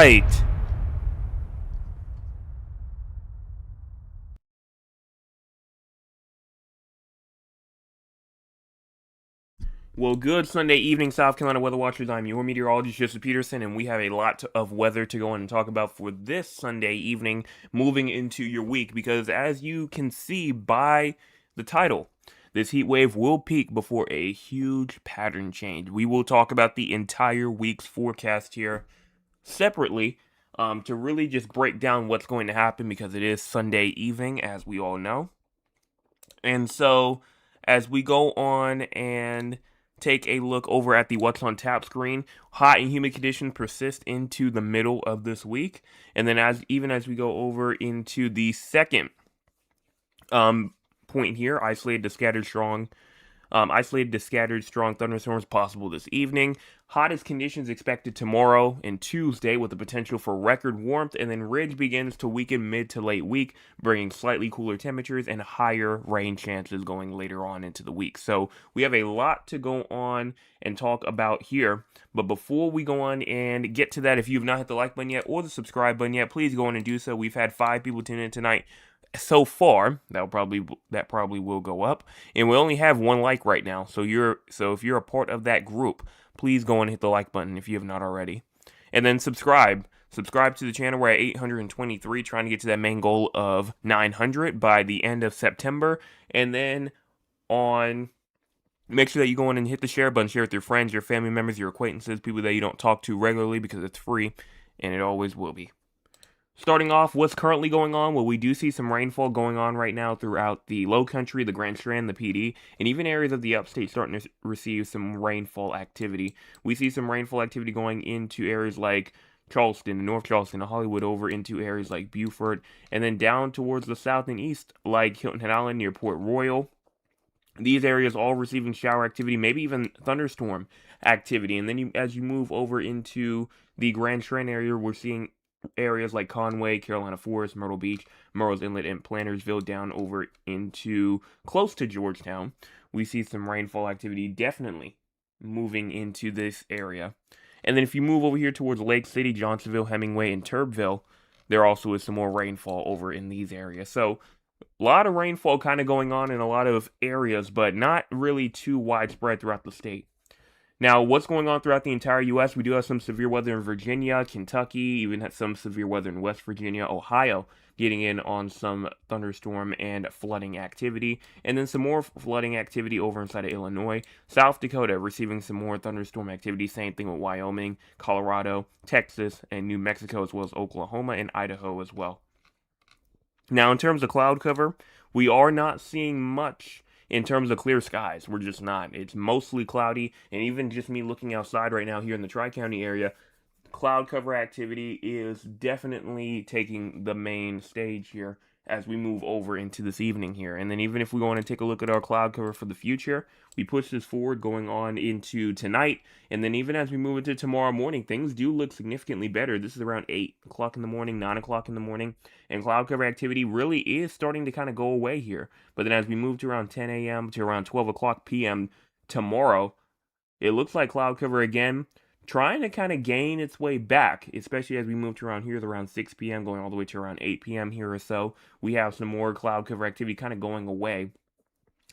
right. Well, good Sunday evening, South Carolina weather watchers. I'm your meteorologist, Joseph Peterson, and we have a lot of weather to go on and talk about for this Sunday evening, moving into your week. Because as you can see by the title, this heat wave will peak before a huge pattern change. We will talk about the entire week's forecast here separately to really just break down what's going to happen because it is Sunday evening, as we all know. And so, as we go on and take a look over at the What's on Tap screen, hot and humid conditions persist into the middle of this week. And then, as we go over into the second point here, isolated to scattered strong thunderstorms possible this evening. Hottest conditions expected tomorrow and Tuesday with the potential for record warmth, and then ridge begins to weaken mid to late week, bringing slightly cooler temperatures and higher rain chances going later on into the week. So we have a lot to go on and talk about here. But before we go on and get to that, if you've not hit the like button yet or the subscribe button yet, please go on and do so. We've had 5 people tune in tonight so far. That probably will go up, and we only have 1 like right now. So if you're a part of that group, please go and hit the like button if you have not already, and then subscribe to the channel. We're at 823, trying to get to that main goal of 900 by the end of September. And then make sure that you go in and hit the share button, share with your friends, your family members, your acquaintances, people that you don't talk to regularly, because it's free and it always will be. Starting off, what's currently going on? Well, we do see some rainfall going on right now throughout the Low Country, the Grand Strand, the PD, and even areas of the upstate starting to receive some rainfall activity. We see some rainfall activity going into areas like Charleston, North Charleston, Hollywood, over into areas like Beaufort, and then down towards the south and east, like Hilton Head Island near Port Royal. These areas all receiving shower activity, maybe even thunderstorm activity. And then as you move over into the Grand Strand area, we're seeing areas like Conway, Carolina Forest, Myrtle Beach, Murray's Inlet, and Plantersville down over into close to Georgetown. We see some rainfall activity definitely moving into this area. And then if you move over here towards Lake City, Johnsonville, Hemingway, and Turbville, there also is some more rainfall over in these areas. So a lot of rainfall kind of going on in a lot of areas, but not really too widespread throughout the state. Now, what's going on throughout the entire U.S.? We do have some severe weather in Virginia, Kentucky, even have some severe weather in West Virginia, Ohio, getting in on some thunderstorm and flooding activity, and then some more flooding activity over inside of Illinois. South Dakota receiving some more thunderstorm activity, same thing with Wyoming, Colorado, Texas, and New Mexico, as well as Oklahoma and Idaho as well. Now, in terms of cloud cover, we are not seeing much in terms of clear skies. We're just not. It's mostly cloudy, and even just me looking outside right now here in the Tri-County area, cloud cover activity is definitely taking the main stage here as we move over into this evening here. And then even if we go on and take a look at our cloud cover for the future, we push this forward going on into tonight, and then even as we move into tomorrow morning, things do look significantly better. This is around 8 o'clock in the morning, 9 o'clock in the morning, and cloud cover activity really is starting to kind of go away here. But then as we move to around 10 a.m. to around 12 o'clock p.m. tomorrow, it looks like cloud cover again trying to kind of gain its way back, especially as we move to around here around 6 p.m. going all the way to around 8 p.m. here or so. We have some more cloud cover activity kind of going away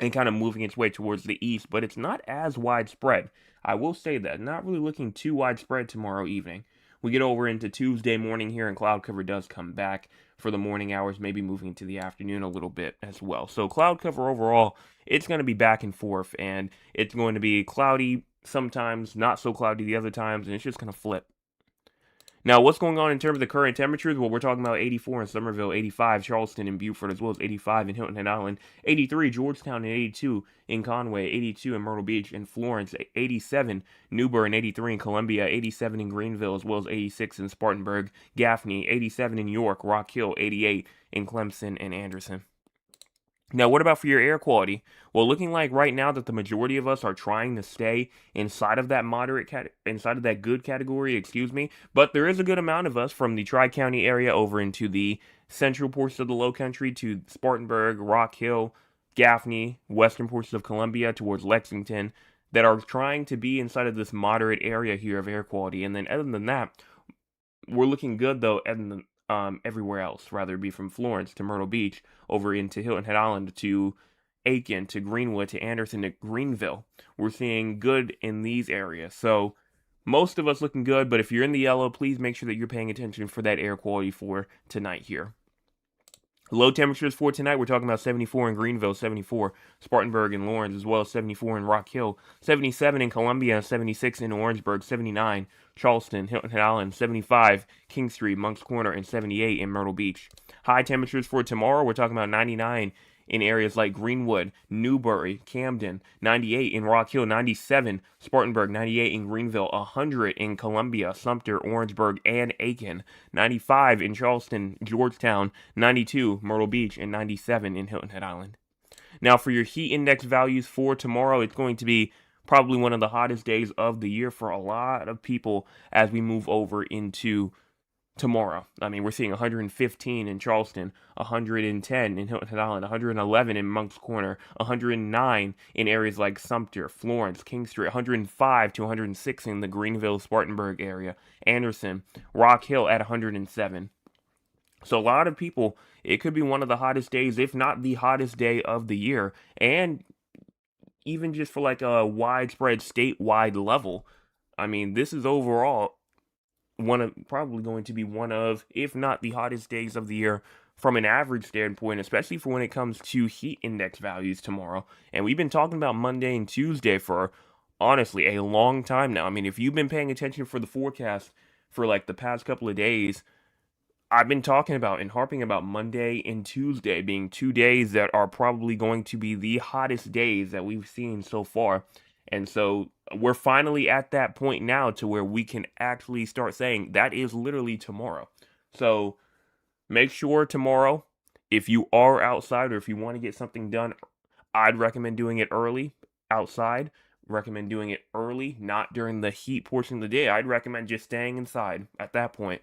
and kind of moving its way towards the east, but it's not as widespread. I will say that. Not really looking too widespread tomorrow evening. We get over into Tuesday morning here, and cloud cover does come back for the morning hours, maybe moving into the afternoon a little bit as well. So cloud cover overall, it's going to be back and forth, and it's going to be cloudy sometimes, not so cloudy the other times, and it's just going to flip. Now, what's going on in terms of the current temperatures? Well, we're talking about 84 in Summerville, 85 Charleston and Beaufort, as well as 85 in Hilton Head Island, 83 Georgetown, and 82 in Conway, 82 in Myrtle Beach and Florence, 87 Newburgh, and 83 in Columbia, 87 in Greenville, as well as 86 in Spartanburg, Gaffney, 87 in York, Rock Hill, 88 in Clemson and Anderson. Now, what about for your air quality? Well, looking like right now that the majority of us are trying to stay inside of that inside of that good category, but there is a good amount of us from the Tri-County area over into the central portions of the Low Country to Spartanburg, Rock Hill, Gaffney, western portions of Columbia towards Lexington that are trying to be inside of this moderate area here of air quality. And then other than that, we're looking good though everywhere else, rather it be from Florence to Myrtle Beach, over into Hilton Head Island to Aiken to Greenwood to Anderson to Greenville. We're seeing good in these areas. So most of us looking good, but if you're in the yellow, please make sure that you're paying attention for that air quality for tonight here. Low temperatures for tonight, we're talking about 74 in Greenville, 74 Spartanburg and Lawrence, as well as 74 in Rock Hill, 77 in Columbia, 76 in Orangeburg, 79 Charleston, Hilton Head Island, 75 King Street, Moncks Corner, and 78 in Myrtle Beach. High temperatures for tomorrow, we're talking about 99 in areas like Greenwood, Newbury, Camden, 98 in Rock Hill, 97 Spartanburg, 98 in Greenville, 100 in Columbia, Sumter, Orangeburg, and Aiken, 95 in Charleston, Georgetown, 92 Myrtle Beach, and 97 in Hilton Head Island. Now for your heat index values for tomorrow, it's going to be probably one of the hottest days of the year for a lot of people as we move over into tomorrow. I mean, we're seeing 115 in Charleston, 110 in Hilton Head Island, 111 in Moncks Corner, 109 in areas like Sumter, Florence, King Street, 105 to 106 in the Greenville, Spartanburg area, Anderson, Rock Hill at 107. So a lot of people, it could be one of the hottest days, if not the hottest day of the year, and even just for like a widespread statewide level. I mean, this is overall probably going to be one of, if not the hottest days of the year from an average standpoint, especially for when it comes to heat index values tomorrow. And we've been talking about Monday and Tuesday for honestly a long time now. I mean, if you've been paying attention for the forecast for like the past couple of days, I've been talking about and harping about Monday and Tuesday being 2 days that are probably going to be the hottest days that we've seen so far. And so we're finally at that point now to where we can actually start saying that is literally tomorrow. So make sure tomorrow, if you are outside or if you want to get something done, I'd recommend doing it early outside. Recommend doing it early, not during the heat portion of the day. I'd recommend just staying inside at that point.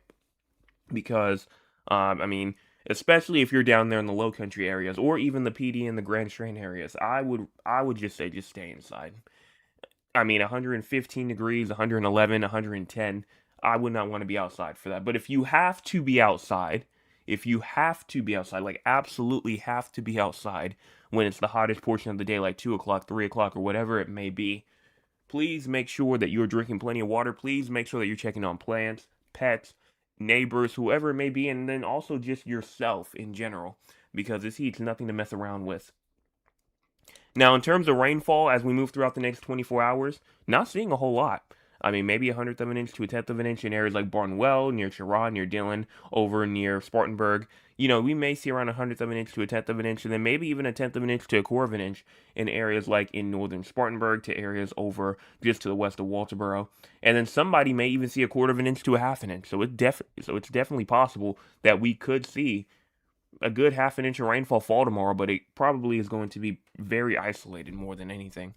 Because, I mean, especially if you're down there in the low country areas or even the PD and the Grand Strand areas, I would just say just stay inside. I mean, 115 degrees, 111, 110, I would not want to be outside for that. But if you have to be outside, like absolutely have to be outside when it's the hottest portion of the day, like 2 o'clock, 3 o'clock, or whatever it may be, please make sure that you're drinking plenty of water. Please make sure that you're checking on plants, pets, neighbors, whoever it may be, and then also just yourself in general, because this heat's nothing to mess around with. Now, in terms of rainfall, as we move throughout the next 24 hours, not seeing a whole lot. I mean, maybe 1/100 of an inch to 1/10 of an inch in areas like Barnwell, near Chirrah, near Dillon, over near Spartanburg. You know, we may see around 1/100 of an inch to 1/10 of an inch, and then maybe even 1/10 of an inch to 1/4 of an inch in areas like in northern Spartanburg to areas over just to the west of Walterboro. And then somebody may even see 1/4 of an inch to 1/2 an inch. So it's definitely possible that we could see a good 1/2 an inch of rainfall fall tomorrow, but it probably is going to be very isolated more than anything.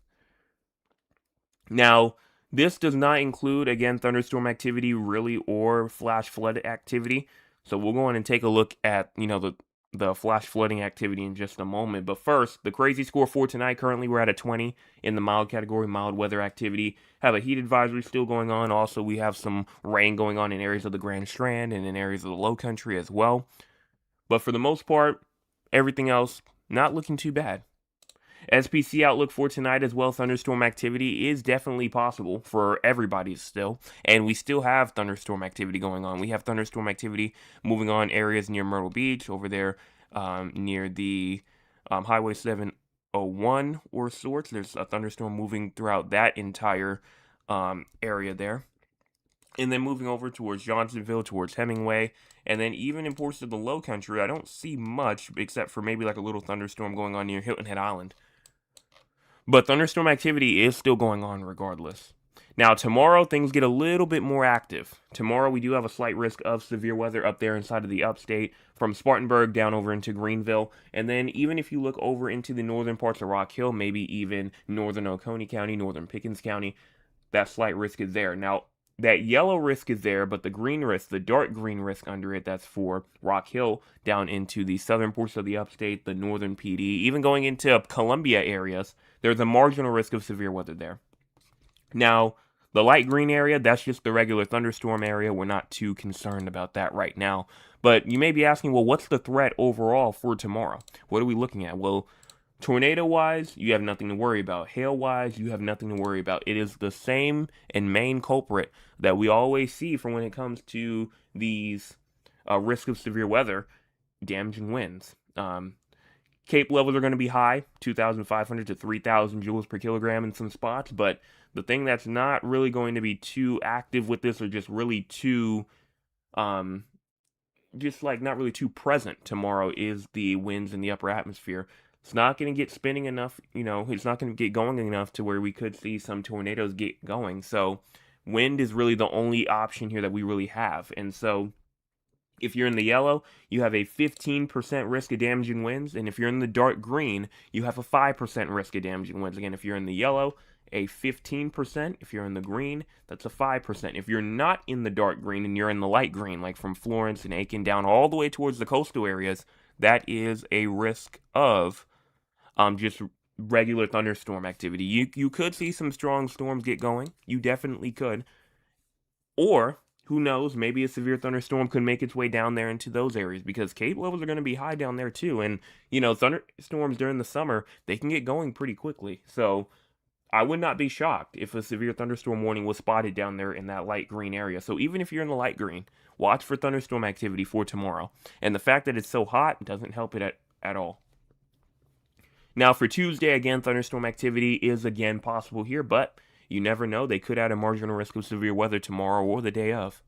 Now, this does not include, again, thunderstorm activity really or flash flood activity. So we'll go on and take a look at, the flash flooding activity in just a moment. But first, the crazy score for tonight, currently we're at a 20 in the mild category, mild weather activity. Have a heat advisory still going on. Also, we have some rain going on in areas of the Grand Strand and in areas of the low country as well. But for the most part, everything else not looking too bad. SPC outlook for tonight as well, thunderstorm activity is definitely possible for everybody still, and we still have thunderstorm activity going on. We have thunderstorm activity moving on areas near Myrtle Beach, over there near the Highway 701 or sorts. There's a thunderstorm moving throughout that entire area there. And then moving over towards Johnsonville, towards Hemingway, and then even in portions of the low country, I don't see much except for maybe like a little thunderstorm going on near Hilton Head Island. But thunderstorm activity is still going on regardless. Now, tomorrow, things get a little bit more active. Tomorrow, we do have a slight risk of severe weather up there inside of the upstate, from Spartanburg down over into Greenville. And then even if you look over into the northern parts of Rock Hill, maybe even northern Oconee County, northern Pickens County, that slight risk is there. Now, that yellow risk is there, but the green risk, the dark green risk under it, that's for Rock Hill down into the southern portion of the upstate, the northern PD, even going into Columbia areas, there's a marginal risk of severe weather there. Now, The light green area, that's just the regular thunderstorm area. We're not too concerned about that right now. But you may be asking, well, what's the threat overall for tomorrow? What are we looking at? Well, tornado-wise, you have nothing to worry about. Hail-wise, you have nothing to worry about. It is the same and main culprit that we always see for when it comes to these risk of severe weather, damaging winds. Cape levels are going to be high, 2,500 to 3,000 joules per kilogram in some spots, but the thing that's not really going to be too active with this, or just really too, just like not really too present tomorrow, is the winds in the upper atmosphere. It's not going to get spinning enough, it's not going to get going enough to where we could see some tornadoes get going. So wind is really the only option here that we really have. And so if you're in the yellow, you have a 15% risk of damaging winds. And if you're in the dark green, you have a 5% risk of damaging winds. Again, if you're in the yellow, a 15%. If you're in the green, that's a 5%. If you're not in the dark green and you're in the light green, like from Florence and Aiken down all the way towards the coastal areas, that is a risk of just regular thunderstorm activity. You could see some strong storms get going. You definitely could. Or, who knows, maybe a severe thunderstorm could make its way down there into those areas, because Cape levels are going to be high down there too. And, thunderstorms during the summer, they can get going pretty quickly. So I would not be shocked if a severe thunderstorm warning was spotted down there in that light green area. So even if you're in the light green, watch for thunderstorm activity for tomorrow. And the fact that it's so hot doesn't help it at all. Now for Tuesday, again, thunderstorm activity is again possible here, but you never know. They could add a marginal risk of severe weather tomorrow or the day of.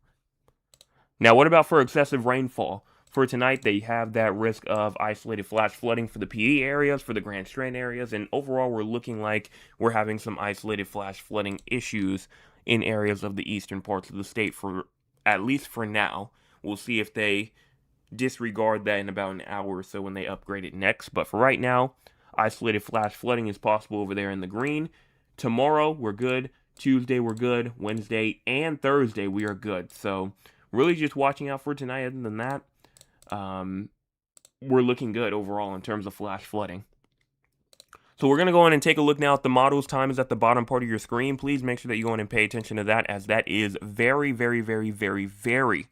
Now, what about for excessive rainfall? For tonight, they have that risk of isolated flash flooding for the PD areas, for the Grand Strand areas, and overall, we're looking like we're having some isolated flash flooding issues in areas of the eastern parts of the state, for at least for now. We'll see if they disregard that in about an hour or so when they upgrade it next. But for right now, isolated flash flooding is possible over there in the green. Tomorrow, we're good. Tuesday, we're good. Wednesday and Thursday, we are good. So really just watching out for tonight. Other than that, we're looking good overall in terms of flash flooding. So we're going to go in and take a look now at the models. Time is at the bottom part of your screen. Please make sure that you go in and pay attention to that, as that is very, very, very, very, very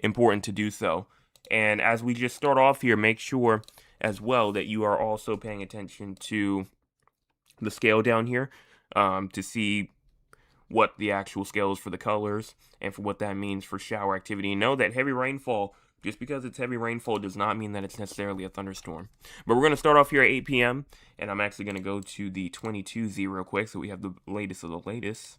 important to do so. And as we just start off here, make sure as well that you are also paying attention to the scale down here to see what the actual scale is for the colors and for what that means for shower activity. And know that heavy rainfall, just because it's heavy rainfall, does not mean that it's necessarily a thunderstorm. But we're going to start off here at 8 p.m. and I'm actually going to go to the 22Z real quick so we have the latest of the latest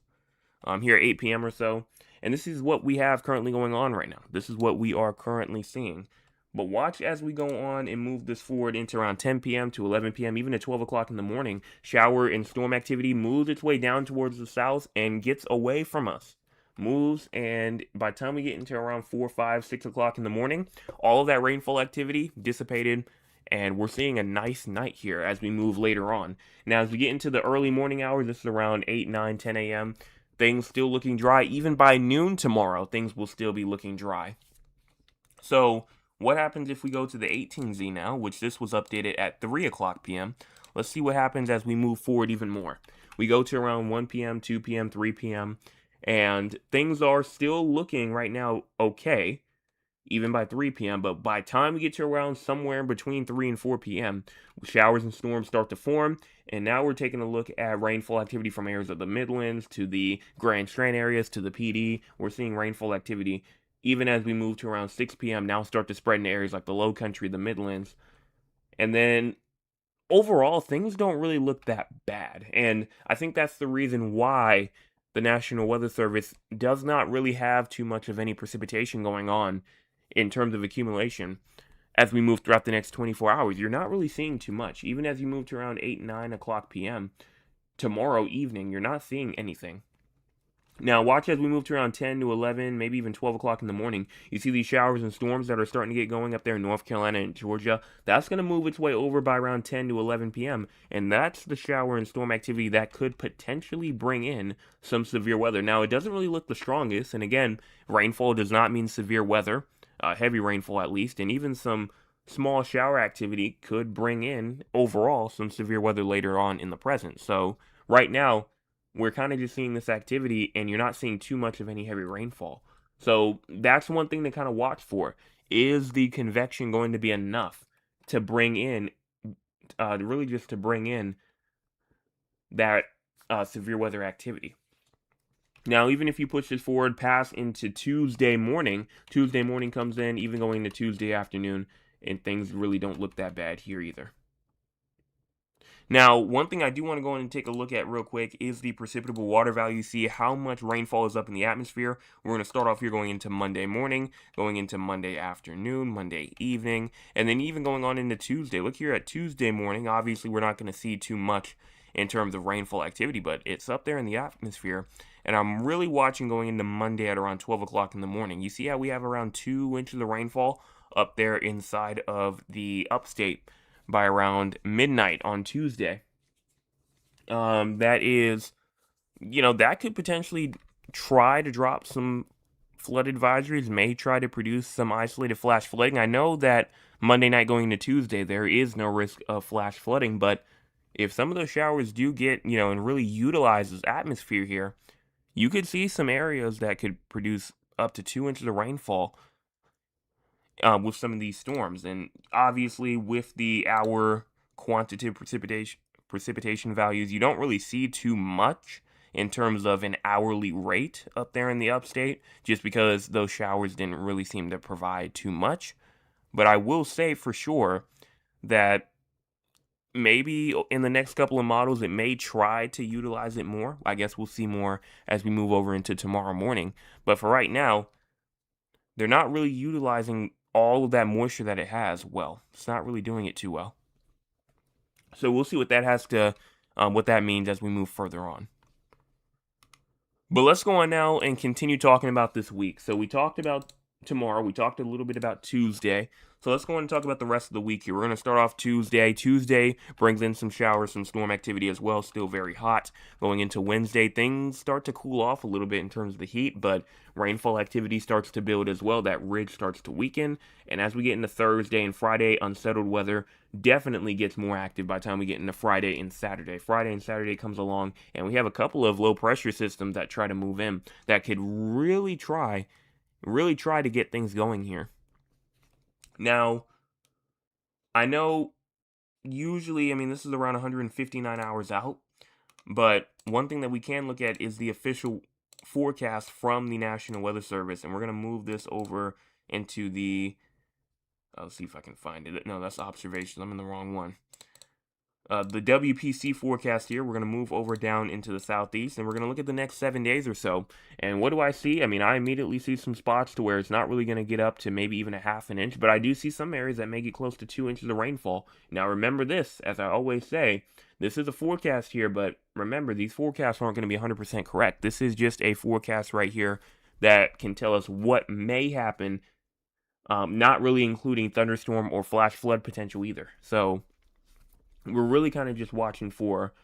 here at 8 p.m. or so. And this is what we have currently going on right now. This is what we are currently seeing. But watch as we go on and move this forward into around 10 p.m. to 11 p.m., even at 12 o'clock in the morning. Shower and storm activity moves its way down towards the south and gets away from us. Moves, and by the time we get into around 4, 5, 6 o'clock in the morning, all of that rainfall activity dissipated, and we're seeing a nice night here as we move later on. Now, as we get into the early morning hours, this is around 8, 9, 10 a.m., things still looking dry. Even by noon tomorrow, things will still be looking dry. So what happens if we go to the 18Z now, which this was updated at 3 o'clock p.m. Let's see what happens as we move forward even more. We go to around 1 p.m., 2 p.m., 3 p.m., and things are still looking right now okay, even by 3 p.m., but by the time we get to around somewhere between 3 and 4 p.m., showers and storms start to form, and now we're taking a look at rainfall activity from areas of the Midlands to the Grand Strand areas to the PD. We're seeing rainfall activity even as we move to around 6 p.m., now start to spread in areas like the Low Country, the Midlands. And then overall, things don't really look that bad. And I think that's the reason why the National Weather Service does not really have too much of any precipitation going on in terms of accumulation as we move throughout the next 24 hours. You're not really seeing too much. Even as you move to around 8, 9 o'clock p.m., tomorrow evening, you're not seeing anything. Now, watch as we move to around 10 to 11, maybe even 12 o'clock in the morning. You see these showers and storms that are starting to get going up there in North Carolina and Georgia. That's going to move its way over by around 10 to 11 p.m., and that's the shower and storm activity that could potentially bring in some severe weather. Now, it doesn't really look the strongest, and again, rainfall does not mean severe weather, heavy rainfall at least, and even some small shower activity could bring in, overall, some severe weather later on in the present. So, right now, we're kind of just seeing this activity, and you're not seeing too much of any heavy rainfall. So that's one thing to kind of watch for. Is the convection going to be enough to bring in, really just to bring in that severe weather activity? Now, even if you push this forward past into Tuesday morning comes in, even going into Tuesday afternoon, and things really don't look that bad here either. Now, one thing I do want to go in and take a look at real quick is the precipitable water value. See how much rainfall is up in the atmosphere. We're going to start off here going into Monday morning, going into Monday afternoon, Monday evening, and then even going on into Tuesday. Look here at Tuesday morning. Obviously, we're not going to see too much in terms of rainfall activity, but it's up there in the atmosphere. And I'm really watching going into Monday at around 12 o'clock in the morning. You see how we have around 2 inches of rainfall up there inside of the upstate by around midnight on Tuesday. That is, that could potentially try to drop some flood advisories, may try to produce some isolated flash flooding. I know that Monday night going into Tuesday, there is no risk of flash flooding, but if some of those showers do get, and really utilize this atmosphere here, you could see some areas that could produce up to 2 inches of rainfall with some of these storms. And obviously, with the hour quantitative precipitation values, you don't really see too much in terms of an hourly rate up there in the upstate, just because those showers didn't really seem to provide too much. But I will say for sure that maybe in the next couple of models, it may try to utilize it more. I guess we'll see more as we move over into tomorrow morning. But for right now, they're not really utilizing all of that moisture that it has well. It's not really doing it too well. So we'll see what that has to, what that means as we move further on. But let's go on now and continue talking about this week. So we talked about tomorrow. We talked a little bit about Tuesday. So let's go on and talk about the rest of the week here. We're going to start off Tuesday. Tuesday brings in some showers, some storm activity as well. Still very hot. Going into Wednesday, things start to cool off a little bit in terms of the heat, but rainfall activity starts to build as well. That ridge starts to weaken. And as we get into Thursday and Friday, unsettled weather definitely gets more active by the time we get into Friday and Saturday. Friday and Saturday comes along, and we have a couple of low pressure systems that try to move in that could really try to get things going here. Now, I know usually, this is around 159 hours out, but one thing that we can look at is the official forecast from the National Weather Service, and we're going to move this over into the, let's see if I can find it. No, that's observations. I'm in the wrong one. The WPC forecast here, we're going to move over down into the southeast, and we're going to look at the next 7 days or so. And what do I see? I immediately see some spots to where it's not really going to get up to maybe even a half an inch, but I do see some areas that may get close to 2 inches of rainfall. Now remember this, as I always say, this is a forecast here, but remember, these forecasts aren't going to be 100% correct. This is just a forecast right here that can tell us what may happen, not really including thunderstorm or flash flood potential either. So we're really kind of just watching for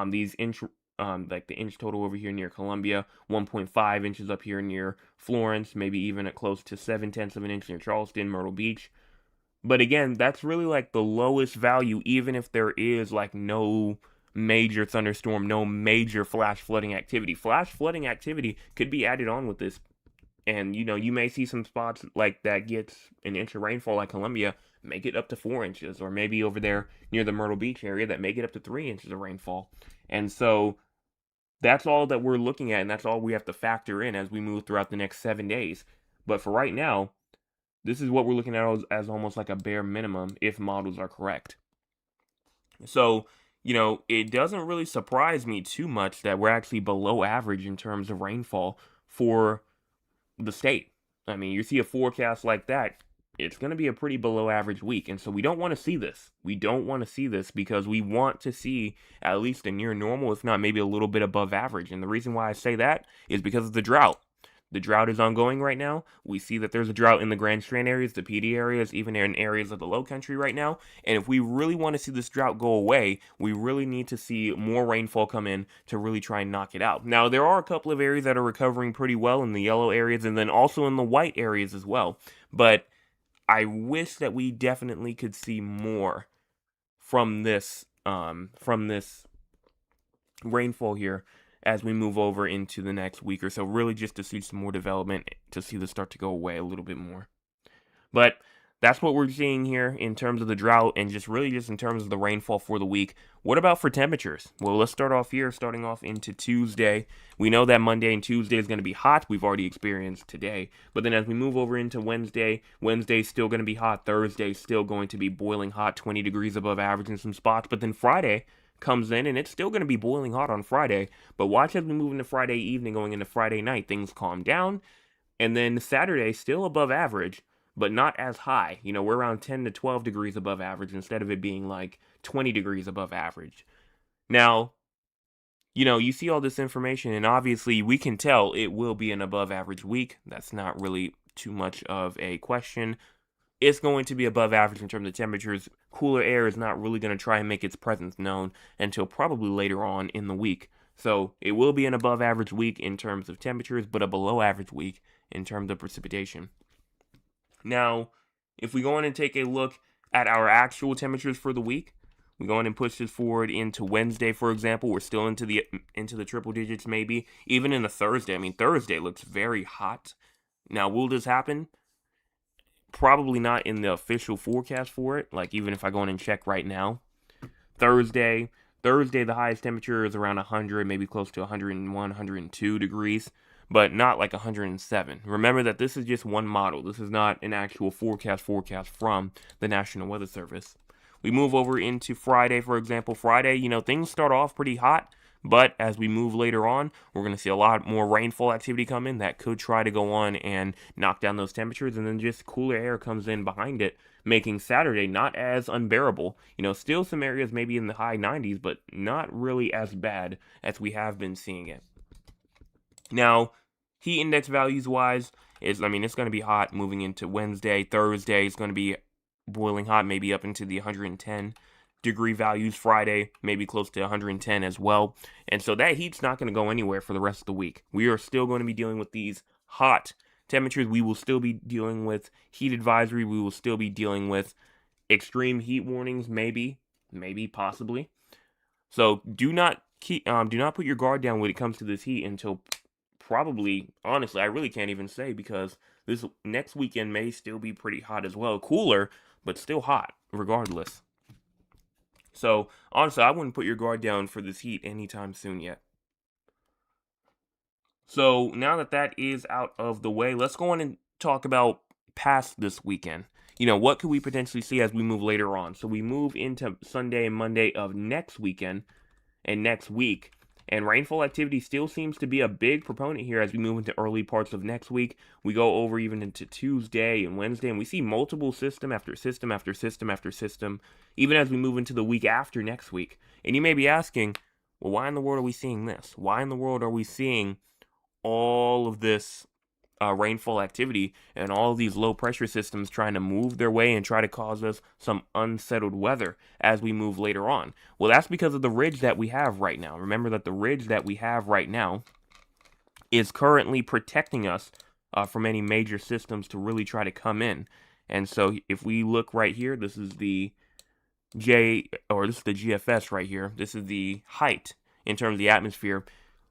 these inch, like the inch total over here near Columbia, 1.5 inches up here near Florence, maybe even at close to 0.7 of an inch near Charleston, Myrtle Beach. But again, that's really like the lowest value, even if there is like no major thunderstorm, no major flash flooding activity. Flash flooding activity could be added on with this. And, you may see some spots like that gets an inch of rainfall like Columbia, make it up to 4 inches, or maybe over there near the Myrtle Beach area that make it up to 3 inches of rainfall. And so that's all that we're looking at, and that's all we have to factor in as we move throughout the next 7 days. But for right now, this is what we're looking at as almost like a bare minimum if models are correct. So, it doesn't really surprise me too much that we're actually below average in terms of rainfall for the state. You see a forecast like that, it's going to be a pretty below average week. And so we don't want to see this. We don't want to see this because we want to see at least a near normal, if not maybe a little bit above average. And the reason why I say that is because of the drought. The drought is ongoing right now. We see that there's a drought in the Grand Strand areas, the PD areas, even in areas of the Low Country right now. And if we really want to see this drought go away, we really need to see more rainfall come in to really try and knock it out. Now, there are a couple of areas that are recovering pretty well in the yellow areas and then also in the white areas as well. But I wish that we definitely could see more from this rainfall here as we move over into the next week or so, really just to see some more development, to see this start to go away a little bit more. But that's what we're seeing here in terms of the drought and just really just in terms of the rainfall for the week. What about for temperatures? Well, let's start off here, starting off into Tuesday. We know that Monday and Tuesday is going to be hot. We've already experienced today. But then as we move over into Wednesday, Wednesday's still going to be hot. Thursday's still going to be boiling hot, 20 degrees above average in some spots. But then Friday comes in and it's still going to be boiling hot on Friday. But watch as we move into Friday evening, going into Friday night, things calm down. And then Saturday, still above average, but not as high. You know, we're around 10 to 12 degrees above average instead of it being like 20 degrees above average. Now, you know, you see all this information, and obviously we can tell it will be an above average week. That's not really too much of a question. It's going to be above average in terms of temperatures. Cooler air is not really going to try and make its presence known until probably later on in the week. So it will be an above average week in terms of temperatures, but a below average week in terms of precipitation. Now, if we go in and take a look at our actual temperatures for the week, we go in and push this forward into Wednesday, for example. We're still into the triple digits, maybe even into Thursday. I mean, Thursday looks very hot. Now, will this happen? Probably not in the official forecast for it. Like, even if I go in and check right now, Thursday, the highest temperature is around 100, maybe close to 101, 102 degrees, but not like 107. Remember that this is just one model. This is not an actual forecast from the National Weather Service. We move over into Friday, for example. Friday, you know, things start off pretty hot, but as we move later on, we're going to see a lot more rainfall activity come in that could try to go on and knock down those temperatures, and then just cooler air comes in behind it, making Saturday not as unbearable. You know, still some areas maybe in the high 90s, but not really as bad as we have been seeing it. Now, heat index values wise, it's going to be hot moving into Wednesday. Thursday is going to be boiling hot, maybe up into the 110 degree values. Friday, maybe close to 110 as well. And so that heat's not going to go anywhere for the rest of the week. We are still going to be dealing with these hot temperatures. We will still be dealing with heat advisory. We will still be dealing with extreme heat warnings, maybe, possibly. So do not put your guard down when it comes to this heat until probably, honestly, I really can't even say, because this next weekend may still be pretty hot as well. Cooler, but still hot, regardless. So, honestly, I wouldn't put your guard down for this heat anytime soon yet. So, now that that is out of the way, let's go on and talk about past this weekend. You know, what could we potentially see as we move later on? So, we move into Sunday and Monday of next weekend and next week. And rainfall activity still seems to be a big proponent here as we move into early parts of next week. We go over even into Tuesday and Wednesday, and we see multiple system after system after system after system, even as we move into the week after next week. And you may be asking, well, why in the world are we seeing this? Why in the world are we seeing all of this rainfall activity and all of these low pressure systems trying to move their way and try to cause us some unsettled weather as we move later on? Well, that's because of the ridge that we have right now. Remember that the ridge that we have right now is currently protecting us from any major systems to really try to come in. And so if we look right here, this is the GFS right here. This is the height in terms of the atmosphere.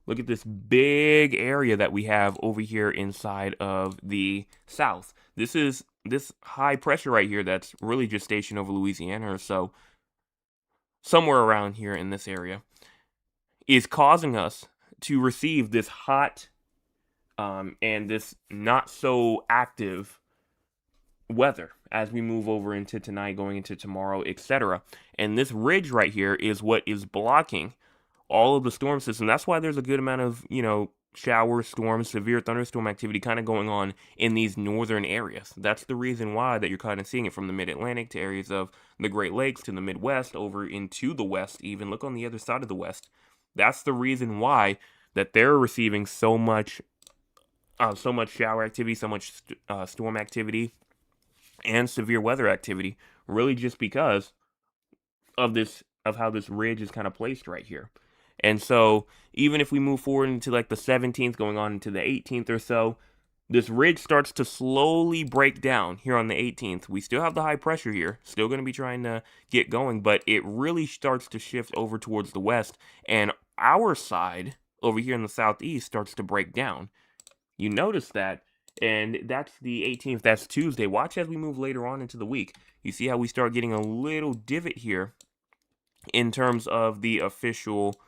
Look at this big area that we have over here inside of the south. This is this high pressure right here that's really just stationed over Louisiana or so, somewhere around here in this area, is causing us to receive this hot and this not so active weather as we move over into tonight, going into tomorrow, etc. And this ridge right here is what is blocking all of the storm system. That's why there's a good amount of, shower, storms, severe thunderstorm activity kind of going on in these northern areas. That's the reason why that you're kind of seeing it from the mid-Atlantic to areas of the Great Lakes to the Midwest over into the West even. Look on the other side of the West. That's the reason why that they're receiving so much shower activity, so much storm activity, and severe weather activity, really just because of how this ridge is kind of placed right here. And so even if we move forward into like the 17th, going on into the 18th or so, this ridge starts to slowly break down here on the 18th. We still have the high pressure here, still going to be trying to get going, but it really starts to shift over towards the west. And our side over here in the southeast starts to break down. You notice that, and that's the 18th, that's Tuesday. Watch as we move later on into the week. You see how we start getting a little divot here in terms of the official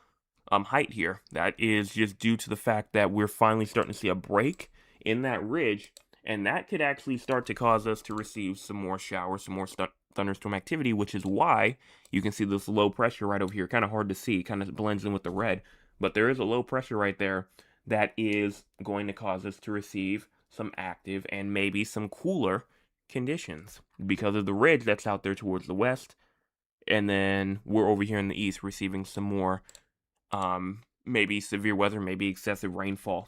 height here. That is just due to the fact that we're finally starting to see a break in that ridge, and that could actually start to cause us to receive some more showers, some more thunderstorm activity, which is why you can see this low pressure right over here. Kind of hard to see, kind of blends in with the red, but there is a low pressure right there that is going to cause us to receive some active and maybe some cooler conditions because of the ridge that's out there towards the west. And then we're over here in the east receiving some more maybe severe weather, maybe excessive rainfall.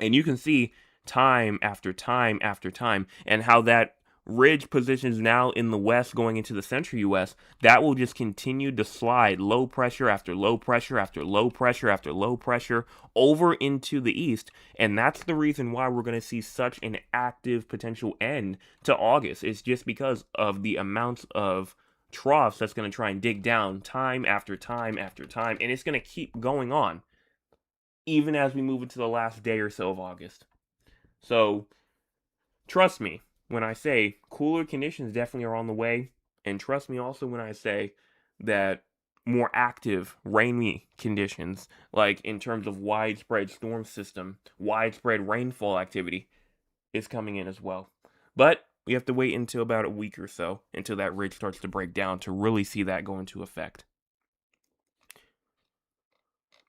And you can see time after time after time, and how that ridge positions now in the west going into the central U.S., that will just continue to slide low pressure after low pressure after low pressure after low pressure over into the east. And that's the reason why we're going to see such an active potential end to August. It's just because of the amounts of troughs that's going to try and dig down time after time after time, and it's going to keep going on even as we move into the last day or so of August. So trust me when I say cooler conditions definitely are on the way, and trust me also when I say that more active rainy conditions, like in terms of widespread storm system, widespread rainfall activity, is coming in as well. But we have to wait until about a week or so until that ridge starts to break down to really see that go into effect.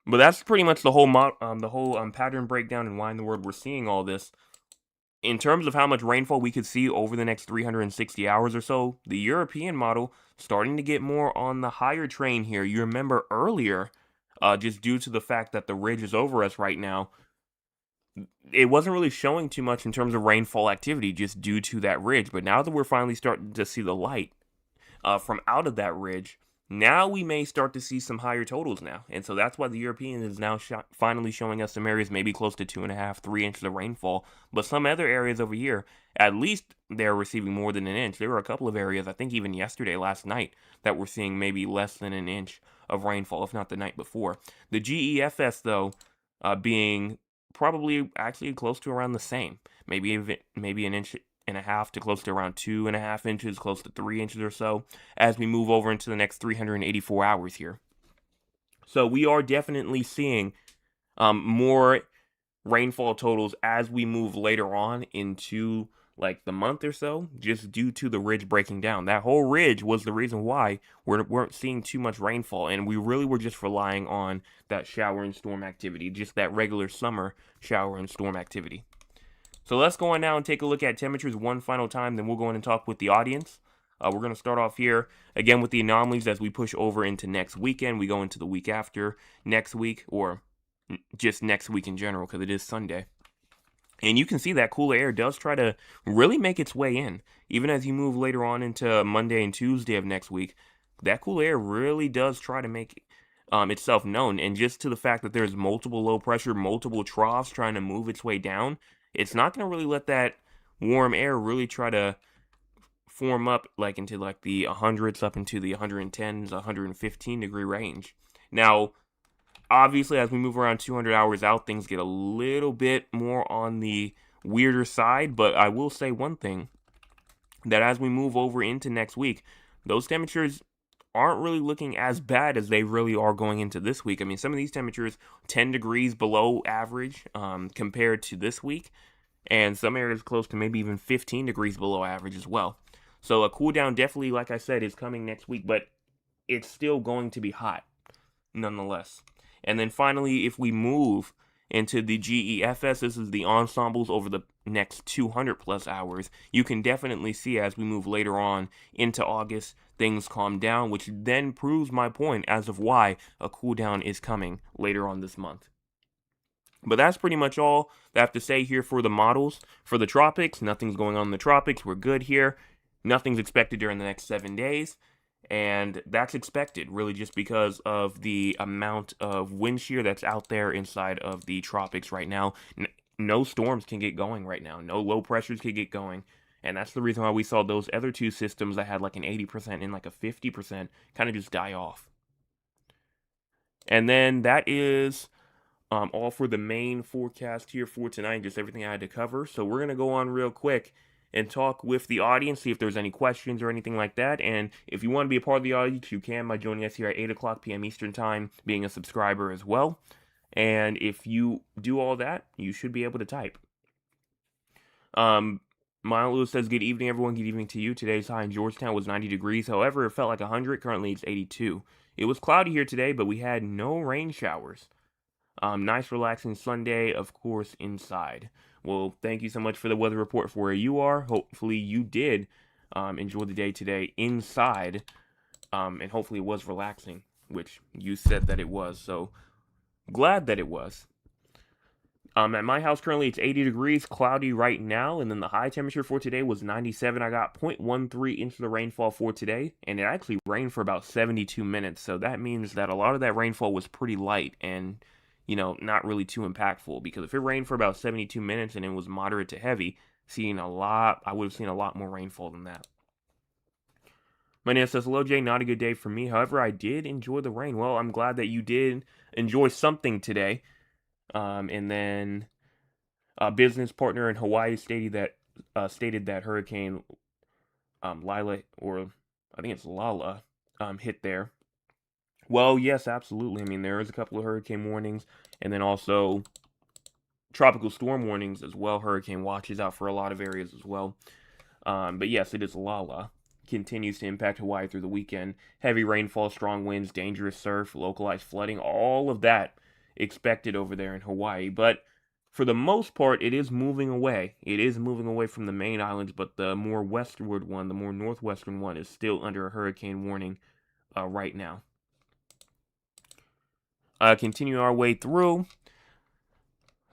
But that's pretty much the whole pattern breakdown and why in the world we're seeing all this. In terms of how much rainfall we could see over the next 360 hours or so, the European model starting to get more on the higher train here. You remember earlier, just due to the fact that the ridge is over us right now, it wasn't really showing too much in terms of rainfall activity just due to that ridge. But now that we're finally starting to see the light from out of that ridge, now we may start to see some higher totals now. And so that's why the European is now finally showing us some areas maybe close to 2.5, 3 inches of rainfall. But some other areas over here, at least they're receiving more than an inch. There were a couple of areas, I think even yesterday, last night, that were seeing maybe less than an inch of rainfall, if not the night before. The GEFS, though, being probably actually close to around the same. Maybe an inch and a half to close to around 2.5 inches, close to 3 inches or so, as we move over into the next 384 hours here. So we are definitely seeing more rainfall totals as we move later on into like the month or so, just due to the ridge breaking down. That whole ridge was the reason why we weren't seeing too much rainfall, and we really were just relying on that shower and storm activity, just that regular summer shower and storm activity. So let's go on now and take a look at temperatures one final time, then we'll go in and talk with the audience. We're going to start off here again with the anomalies as we push over into next weekend. We go into the week after next week, or just next week in general, because it is Sunday. And you can see that cooler air does try to really make its way in. Even as you move later on into Monday and Tuesday of next week, that cool air really does try to make itself known. And just to the fact that there's multiple low pressure, multiple troughs trying to move its way down, it's not going to really let that warm air really try to form up like into like the 100s up into the 110s, 115 degree range. Now, obviously, as we move around 200 hours out, things get a little bit more on the weirder side, but I will say one thing, that as we move over into next week, those temperatures aren't really looking as bad as they really are going into this week. I mean, some of these temperatures 10 degrees below average compared to this week, and some areas close to maybe even 15 degrees below average as well. So a cool down definitely, like I said, is coming next week, but it's still going to be hot nonetheless. And then finally, if we move into the GEFS, this is the ensembles over the next 200 plus hours, you can definitely see as we move later on into August, things calm down, which then proves my point as of why a cool down is coming later on this month. But that's pretty much all I have to say here for the models. For the tropics, nothing's going on in the tropics. We're good here. Nothing's expected during the next 7 days. And that's expected, really, just because of the amount of wind shear that's out there inside of the tropics right now. No storms can get going right now. No low pressures can get going. And that's the reason why we saw those other two systems that had like an 80% and like a 50% kind of just die off. And then that is all for the main forecast here for tonight, just everything I had to cover. So we're going to go on real quick and talk with the audience, see if there's any questions or anything like that. And if you want to be a part of the audience, you can by joining us here at 8 o'clock p.m. Eastern Time, being a subscriber as well. And if you do all that, you should be able to type. Mile Lewis says, good evening, everyone. Good evening to you. Today's high in Georgetown was 90 degrees. However, it felt like 100. Currently, it's 82. It was cloudy here today, but we had no rain showers. Nice, relaxing Sunday, of course, inside. Well, thank you so much for the weather report for where you are. Hopefully, you did enjoy the day today inside, and hopefully, it was relaxing, which you said that it was. So, glad that it was. At my house currently it's 80 degrees, cloudy right now, and then the high temperature for today was 97. I got 0.13 inches of rainfall for today, and it actually rained for about 72 minutes. So that means that a lot of that rainfall was pretty light and, not really too impactful. Because if it rained for about 72 minutes and it was moderate to heavy, I would have seen a lot more rainfall than that. My name says, hello, Jay. Not a good day for me. However, I did enjoy the rain. Well, I'm glad that you did enjoy something today. And then a business partner in Hawaii stated that Hurricane Lila, or I think it's Lala, hit there. Well, yes, absolutely. I mean, there is a couple of hurricane warnings, and then also tropical storm warnings as well. Hurricane watches out for a lot of areas as well. But yes, it is Lala. Continues to impact Hawaii through the weekend. Heavy rainfall, strong winds, dangerous surf, localized flooding, all of that expected over there in Hawaii. But for the most part, it is moving away. It is moving away from the main islands, but the more westward one, the more northwestern one, is still under a hurricane warning right now. Continue our way through.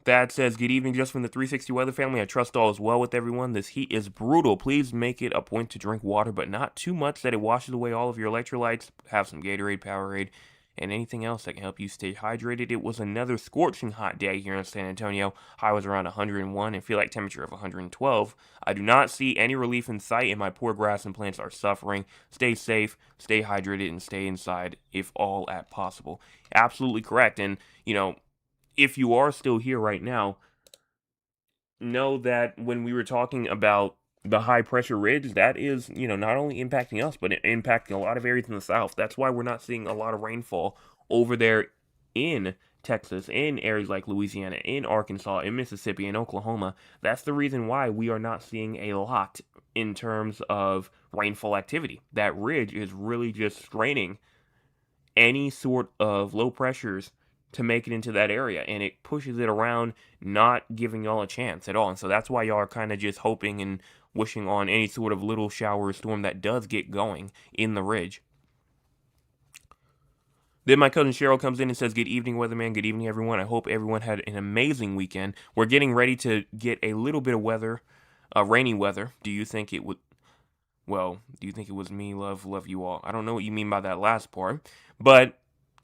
Thad says, good evening, just from the 360 Weather family. I trust all is well with everyone. This heat is brutal. Please make it a point to drink water, but not too much that it washes away all of your electrolytes. Have some Gatorade, Powerade, and anything else that can help you stay hydrated. It was another scorching hot day here in San Antonio. High was around 101 and feel like temperature of 112. I do not see any relief in sight, and my poor grass and plants are suffering. Stay safe, stay hydrated, and stay inside if all at possible. Absolutely correct. And, if you are still here right now, know that when we were talking about the high pressure ridge, that is, not only impacting us, but impacting a lot of areas in the south. That's why we're not seeing a lot of rainfall over there in Texas, in areas like Louisiana, in Arkansas, in Mississippi, in Oklahoma. That's the reason why we are not seeing a lot in terms of rainfall activity. That ridge is really just straining any sort of low pressures to make it into that area, and it pushes it around, not giving y'all a chance at all. And so that's why y'all are kind of just hoping and wishing on any sort of little shower or storm that does get going in the ridge. Then my cousin Cheryl comes in and says, good evening, weatherman. Good evening, everyone. I hope everyone had an amazing weekend. We're getting ready to get a little bit of weather, rainy weather. Do you think it was me? Love you all. I don't know what you mean by that last part, but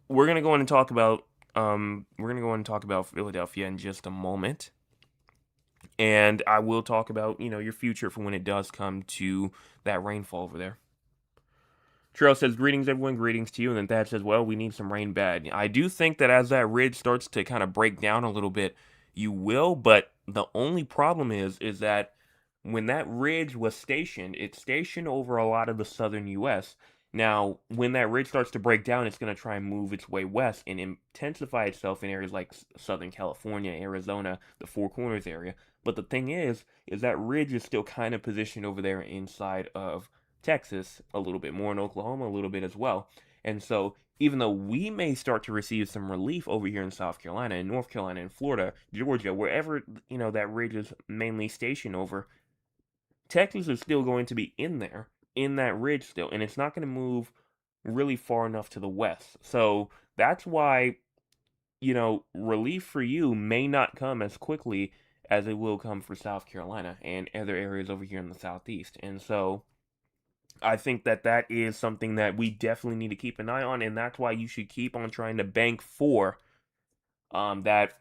we're going to go in and talk about Philadelphia in just a moment. And I will talk about, your future for when it does come to that rainfall over there. Trail says, greetings, everyone. Greetings to you. And then Thad says, well, we need some rain bad. I do think that as that ridge starts to kind of break down a little bit, you will. But the only problem is that when that ridge was stationed, it's stationed over a lot of the southern U.S. Now, when that ridge starts to break down, it's going to try and move its way west and intensify itself in areas like Southern California, Arizona, the Four Corners area. But the thing is that ridge is still kind of positioned over there inside of Texas, a little bit more in Oklahoma, a little bit as well. And so, even though we may start to receive some relief over here in South Carolina, and North Carolina, and Florida, Georgia, wherever, that ridge is mainly stationed over, Texas is still going to be in there, in that ridge still, and it's not going to move really far enough to the west. So that's why, relief for you may not come as quickly as it will come for South Carolina and other areas over here in the southeast. And so I think that is something that we definitely need to keep an eye on, and that's why you should keep on trying to bank for that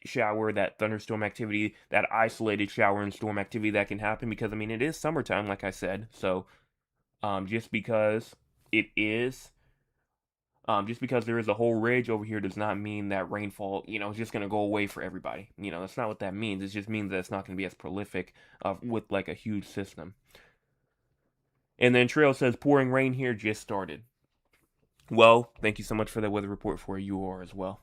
shower, that thunderstorm activity, that isolated shower and storm activity that can happen, because it is summertime, like I said. So just because it is Just because there is a whole ridge over here does not mean that rainfall, is just going to go away for everybody. That's not what that means. It just means that it's not going to be as prolific with like a huge system. And then Trail says pouring rain here just started. Well, thank you so much for that weather report for you are as well.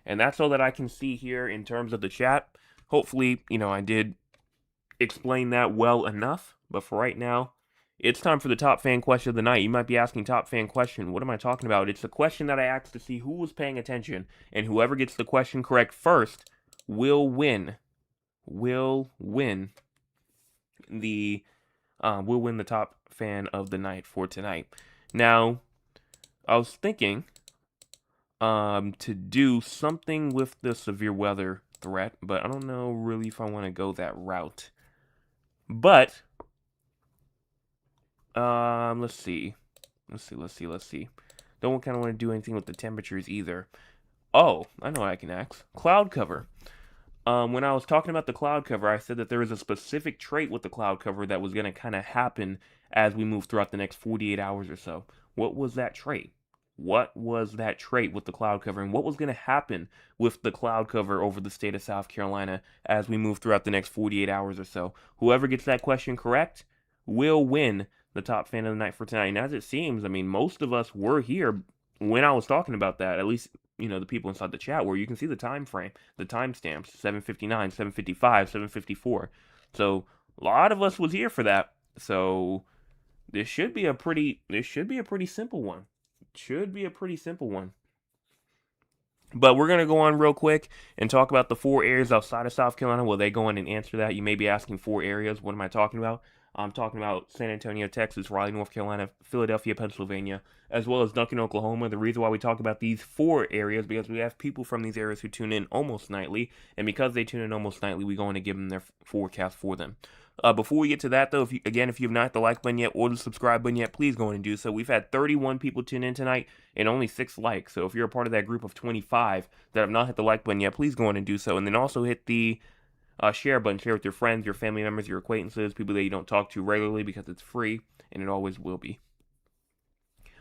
And that's all that I can see here in terms of the chat. Hopefully, I did explain that well enough. But for right now, it's time for the top fan question of the night. You might be asking, top fan question, what am I talking about? It's a question that I asked to see who was paying attention, and whoever gets the question correct first will win. Will win the top fan of the night for tonight. Now, I was thinking to do something with the severe weather threat, but I don't know really if I want to go that route. But let's see. Don't kind of want to do anything with the temperatures either. Oh, I know what I can ask. Cloud cover. When I was talking about the cloud cover, I said that there is a specific trait with the cloud cover that was going to kind of happen as we move throughout the next 48 hours or so. What was that trait? What was that trait with the cloud cover, and what was going to happen with the cloud cover over the state of South Carolina as we move throughout the next 48 hours or so? Whoever gets that question correct will win the top fan of the night for tonight. And as it seems, I mean, most of us were here when I was talking about that, at least, the people inside the chat, where you can see the time frame, the timestamps, 7:59, 7:55, 7:54. So a lot of us was here for that. So this should be a pretty simple one. Should be a pretty simple one. But we're going to go on real quick and talk about the 4 areas outside of South Carolina. Will they go in and answer that? You may be asking 4 areas. What am I talking about? I'm talking about San Antonio, Texas, Raleigh, North Carolina, Philadelphia, Pennsylvania, as well as Duncan, Oklahoma. The reason why we talk about these 4 areas because we have people from these areas who tune in almost nightly, and because they tune in almost nightly, we go in and give them their forecast for them. Before we get to that, though, if you have not hit the like button yet or the subscribe button yet, please go in and do so. We've had 31 people tune in tonight and only 6 likes. So if you're a part of that group of 25 that have not hit the like button yet, please go in and do so. And then also hit the share button. Share with your friends, your family members, your acquaintances, people that you don't talk to regularly because it's free and it always will be.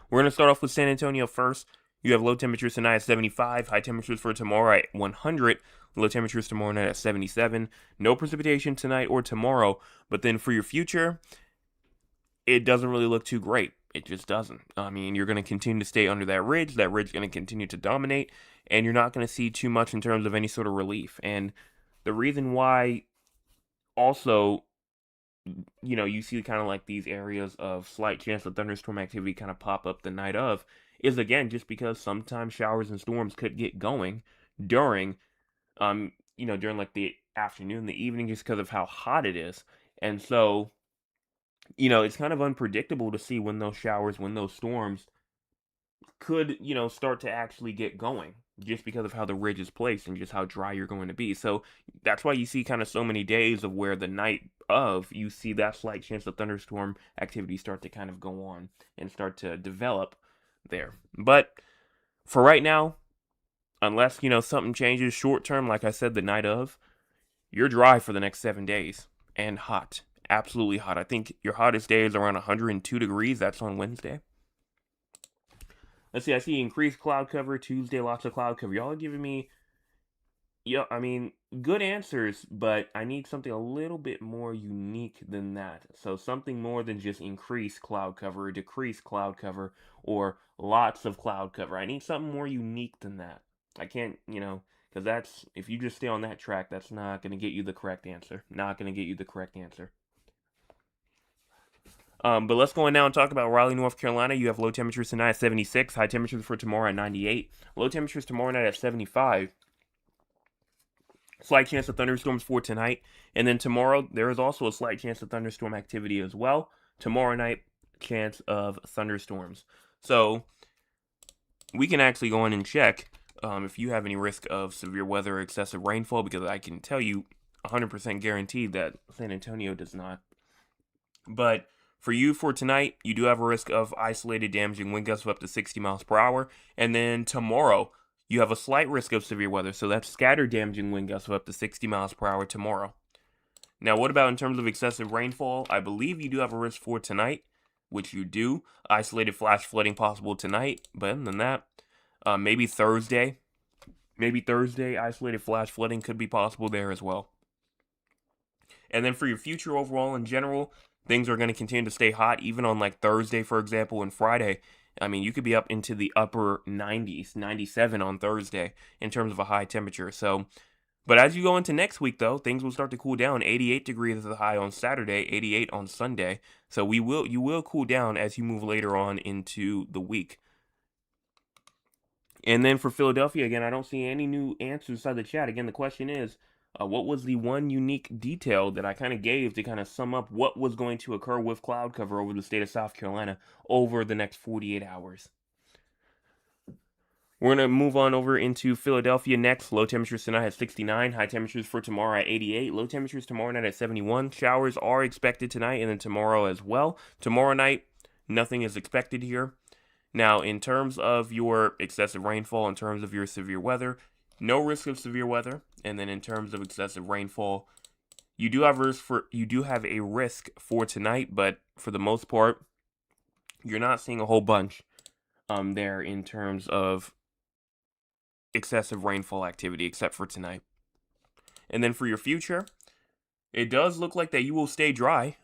We're going to start off with San Antonio first. You have low temperatures tonight at 75, high temperatures for tomorrow at 100, low temperatures tomorrow night at 77. No precipitation tonight or tomorrow, but then for your future, it doesn't really look too great. It just doesn't. I mean, you're going to continue to stay under that ridge. That ridge is going to continue to dominate, and you're not going to see too much in terms of any sort of relief. And the reason why also, you see kind of like these areas of slight chance of thunderstorm activity kind of pop up the night of is, again, just because sometimes showers and storms could get going during, during like the afternoon, the evening, just because of how hot it is. And so, it's kind of unpredictable to see when those showers, when those storms could, start to actually get going just because of how the ridge is placed and just how dry you're going to be. So that's why you see kind of so many days of where the night of you see that slight chance of thunderstorm activity start to kind of go on and start to develop there. But for right now, unless, something changes short term, like I said, the night of, you're dry for the next 7 days and hot. Absolutely hot. I think your hottest day is around 102 degrees. That's on Wednesday. Let's see, I see increased cloud cover Tuesday, lots of cloud cover. Y'all are giving me, good answers, but I need something a little bit more unique than that. So something more than just increased cloud cover or decreased cloud cover or lots of cloud cover. I need something more unique than that. I can't, because that's, if you just stay on that track, that's not going to get you the correct answer. Not going to get you the correct answer. But let's go on now and talk about Raleigh, North Carolina. You have low temperatures tonight at 76, high temperatures for tomorrow at 98, low temperatures tomorrow night at 75. Slight chance of thunderstorms for tonight. And then tomorrow, there is also a slight chance of thunderstorm activity as well. Tomorrow night, chance of thunderstorms. So we can actually go in and check if you have any risk of severe weather or excessive rainfall, because I can tell you 100% guaranteed that San Antonio does not. But for you, for tonight, you do have a risk of isolated damaging wind gusts of up to 60 miles per hour. And then tomorrow, you have a slight risk of severe weather. So that's scattered damaging wind gusts of up to 60 miles per hour tomorrow. Now, what about in terms of excessive rainfall? I believe you do have a risk for tonight. which you do. Isolated flash flooding possible tonight, but other than that, maybe Thursday. Maybe Thursday, isolated flash flooding could be possible there as well. And then for your future overall in general, things are going to continue to stay hot, even on like Thursday, for example, and Friday. I mean, you could be up into the upper 90s, 97 on Thursday in terms of a high temperature. So, but as you go into next week, though, things will start to cool down. 88 degrees is the high on Saturday, 88 on Sunday. So you will cool down as you move later on into the week. And then for Philadelphia, again, I don't see any new answers inside the chat. Again, the question is, what was the one unique detail that I kind of gave to kind of sum up what was going to occur with cloud cover over the state of South Carolina over the next 48 hours? We're going to move on over into Philadelphia next. Low temperatures tonight at 69. High temperatures for tomorrow at 88. Low temperatures tomorrow night at 71. Showers are expected tonight and then tomorrow as well. Tomorrow night, nothing is expected here. Now, in terms of your excessive rainfall, in terms of your severe weather, no risk of severe weather. And then in terms of excessive rainfall, you do have a risk for tonight, but for the most part, you're not seeing a whole bunch there in terms of excessive rainfall activity, except for tonight. And then for your future, it does look like that you will stay dry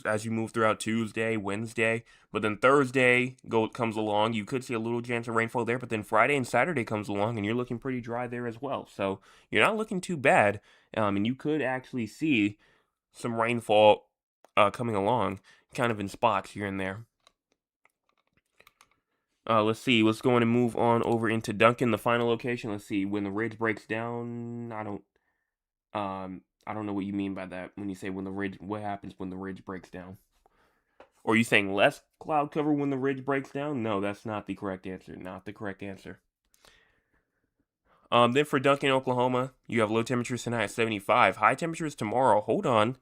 as you move throughout Tuesday, Wednesday, but then Thursday comes along. You could see a little chance of rainfall there, but then Friday and Saturday comes along, and you're looking pretty dry there as well. So you're not looking too bad, and you could actually see some rainfall coming along, kind of in spots here and there. Let's see. Let's go on and move on over into Duncan, the final location. Let's see. When the ridge breaks down, I don't know what you mean by that when you say what happens when the ridge breaks down. Or are you saying less cloud cover when the ridge breaks down? No, that's not the correct answer. Not the correct answer. Then for Duncan, Oklahoma, you have low temperatures tonight at 75. High temperatures tomorrow, hold on,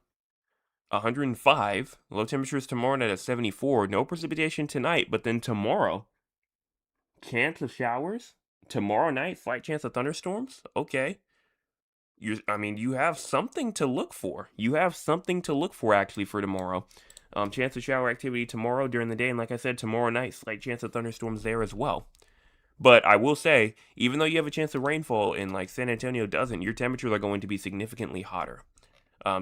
105. Low temperatures tomorrow night at 74. No precipitation tonight, but then tomorrow, chance of showers. Tomorrow night, slight chance of thunderstorms. Okay. You have something to look for. You have something to look for, actually, for tomorrow. Chance of shower activity tomorrow during the day, and like I said, tomorrow night, slight chance of thunderstorms there as well. But I will say, even though you have a chance of rainfall and like San Antonio doesn't, your temperatures are going to be significantly hotter.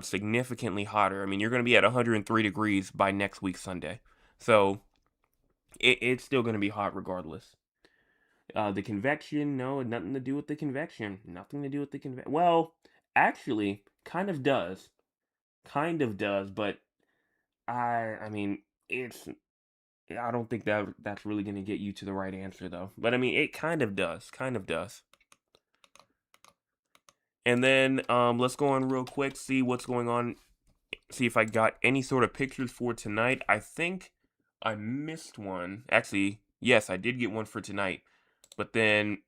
Significantly hotter. I mean, you're going to be at 103 degrees by next week, Sunday. So, it's still going to be hot regardless. The convection, no, nothing to do with the convection. Nothing to do with the convection. Well, actually, kind of does. Kind of does, but I don't think that's really going to get you to the right answer, though. But, I mean, it kind of does. Kind of does. And then, let's go on real quick, see what's going on. See if I got any sort of pictures for tonight. I think I missed one. Actually, yes, I did get one for tonight. But then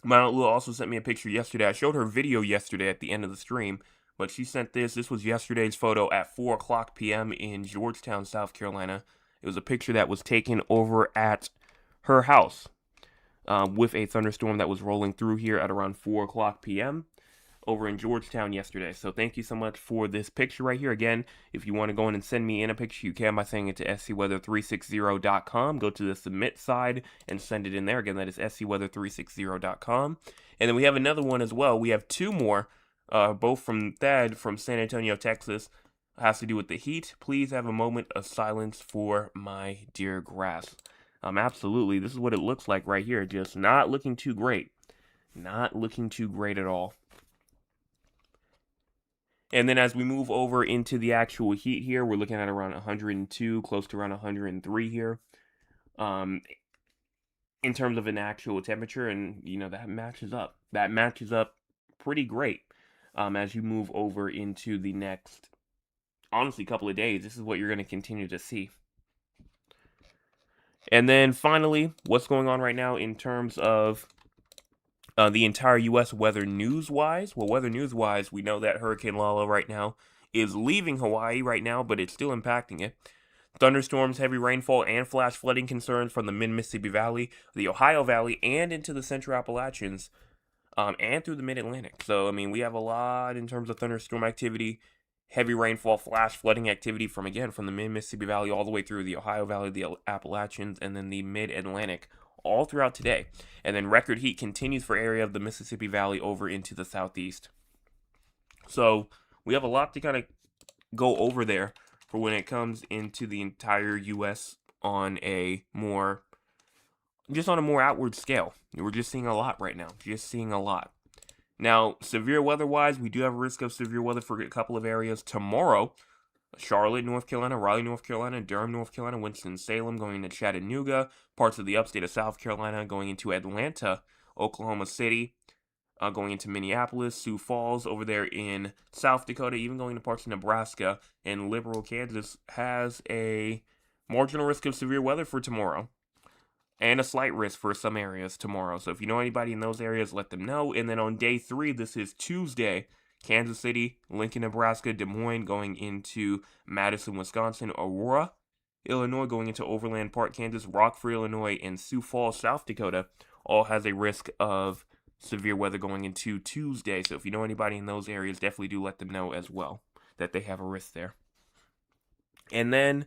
my Aunt Lou also sent me a picture yesterday. I showed her video yesterday at the end of the stream, but she sent this. This was yesterday's photo at 4 o'clock p.m. in Georgetown, South Carolina. It was a picture that was taken over at her house with a thunderstorm that was rolling through here at around 4 o'clock p.m. over in Georgetown yesterday. So thank you so much for this picture right here. Again, if you want to go in and send me in a picture, you can by sending it to scweather360.com. Go to the submit side and send it in there. Again, that is scweather360.com. And then we have another one as well. We have two more, both from Thad from San Antonio, Texas. It has to do with the heat. Please have a moment of silence for my dear grass. Absolutely. This is what it looks like right here. Just not looking too great. Not looking too great at all. And then as we move over into the actual heat here, we're looking at around 102, close to around 103 here. In terms of an actual temperature, and that matches up. That matches up pretty great. As you move over into the next, honestly, couple of days, this is what you're going to continue to see. And then finally, what's going on right now in terms of the entire U.S. weather news-wise? Well, weather news-wise, we know that Hurricane Lala right now is leaving Hawaii right now, but it's still impacting it. Thunderstorms, heavy rainfall, and flash flooding concerns from the mid-Mississippi Valley, the Ohio Valley, and into the Central Appalachians, and through the Mid-Atlantic. So, we have a lot in terms of thunderstorm activity heavy rainfall, flash flooding activity from the mid-Mississippi Valley all the way through the Ohio Valley, the Appalachians, and then the mid-Atlantic all throughout today. And then record heat continues for area of the Mississippi Valley over into the southeast. So we have a lot to kind of go over there for when it comes into the entire U.S. on a more outward scale. We're just seeing a lot right now. Now, severe weather-wise, we do have a risk of severe weather for a couple of areas tomorrow. Charlotte, North Carolina, Raleigh, North Carolina, Durham, North Carolina, Winston-Salem going into Chattanooga, parts of the upstate of South Carolina going into Atlanta, Oklahoma City, going into Minneapolis, Sioux Falls over there in South Dakota, even going to parts of Nebraska, and Liberal, Kansas has a marginal risk of severe weather for tomorrow. And a slight risk for some areas tomorrow. So if you know anybody in those areas, let them know. And then on day 3, this is Tuesday, Kansas City, Lincoln, Nebraska, Des Moines going into Madison, Wisconsin, Aurora, Illinois going into Overland Park, Kansas, Rockford, Illinois, and Sioux Falls, South Dakota all has a risk of severe weather going into Tuesday. So if you know anybody in those areas, definitely do let them know as well that they have a risk there. And then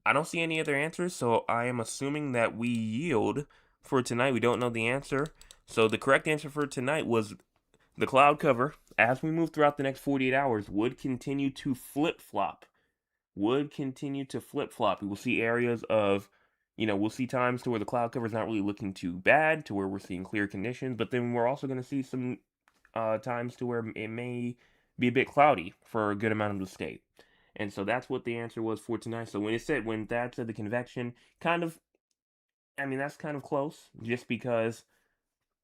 I don't see any other answers, so I am assuming that we yield for tonight. We don't know the answer. So the correct answer for tonight was the cloud cover, as we move throughout the next 48 hours, would continue to flip-flop. We will see areas of, we'll see times to where the cloud cover is not really looking too bad, to where we're seeing clear conditions, but then we're also going to see some times to where it may be a bit cloudy for a good amount of the state. And so that's what the answer was for tonight. So when Thad said the convection, that's kind of close, just because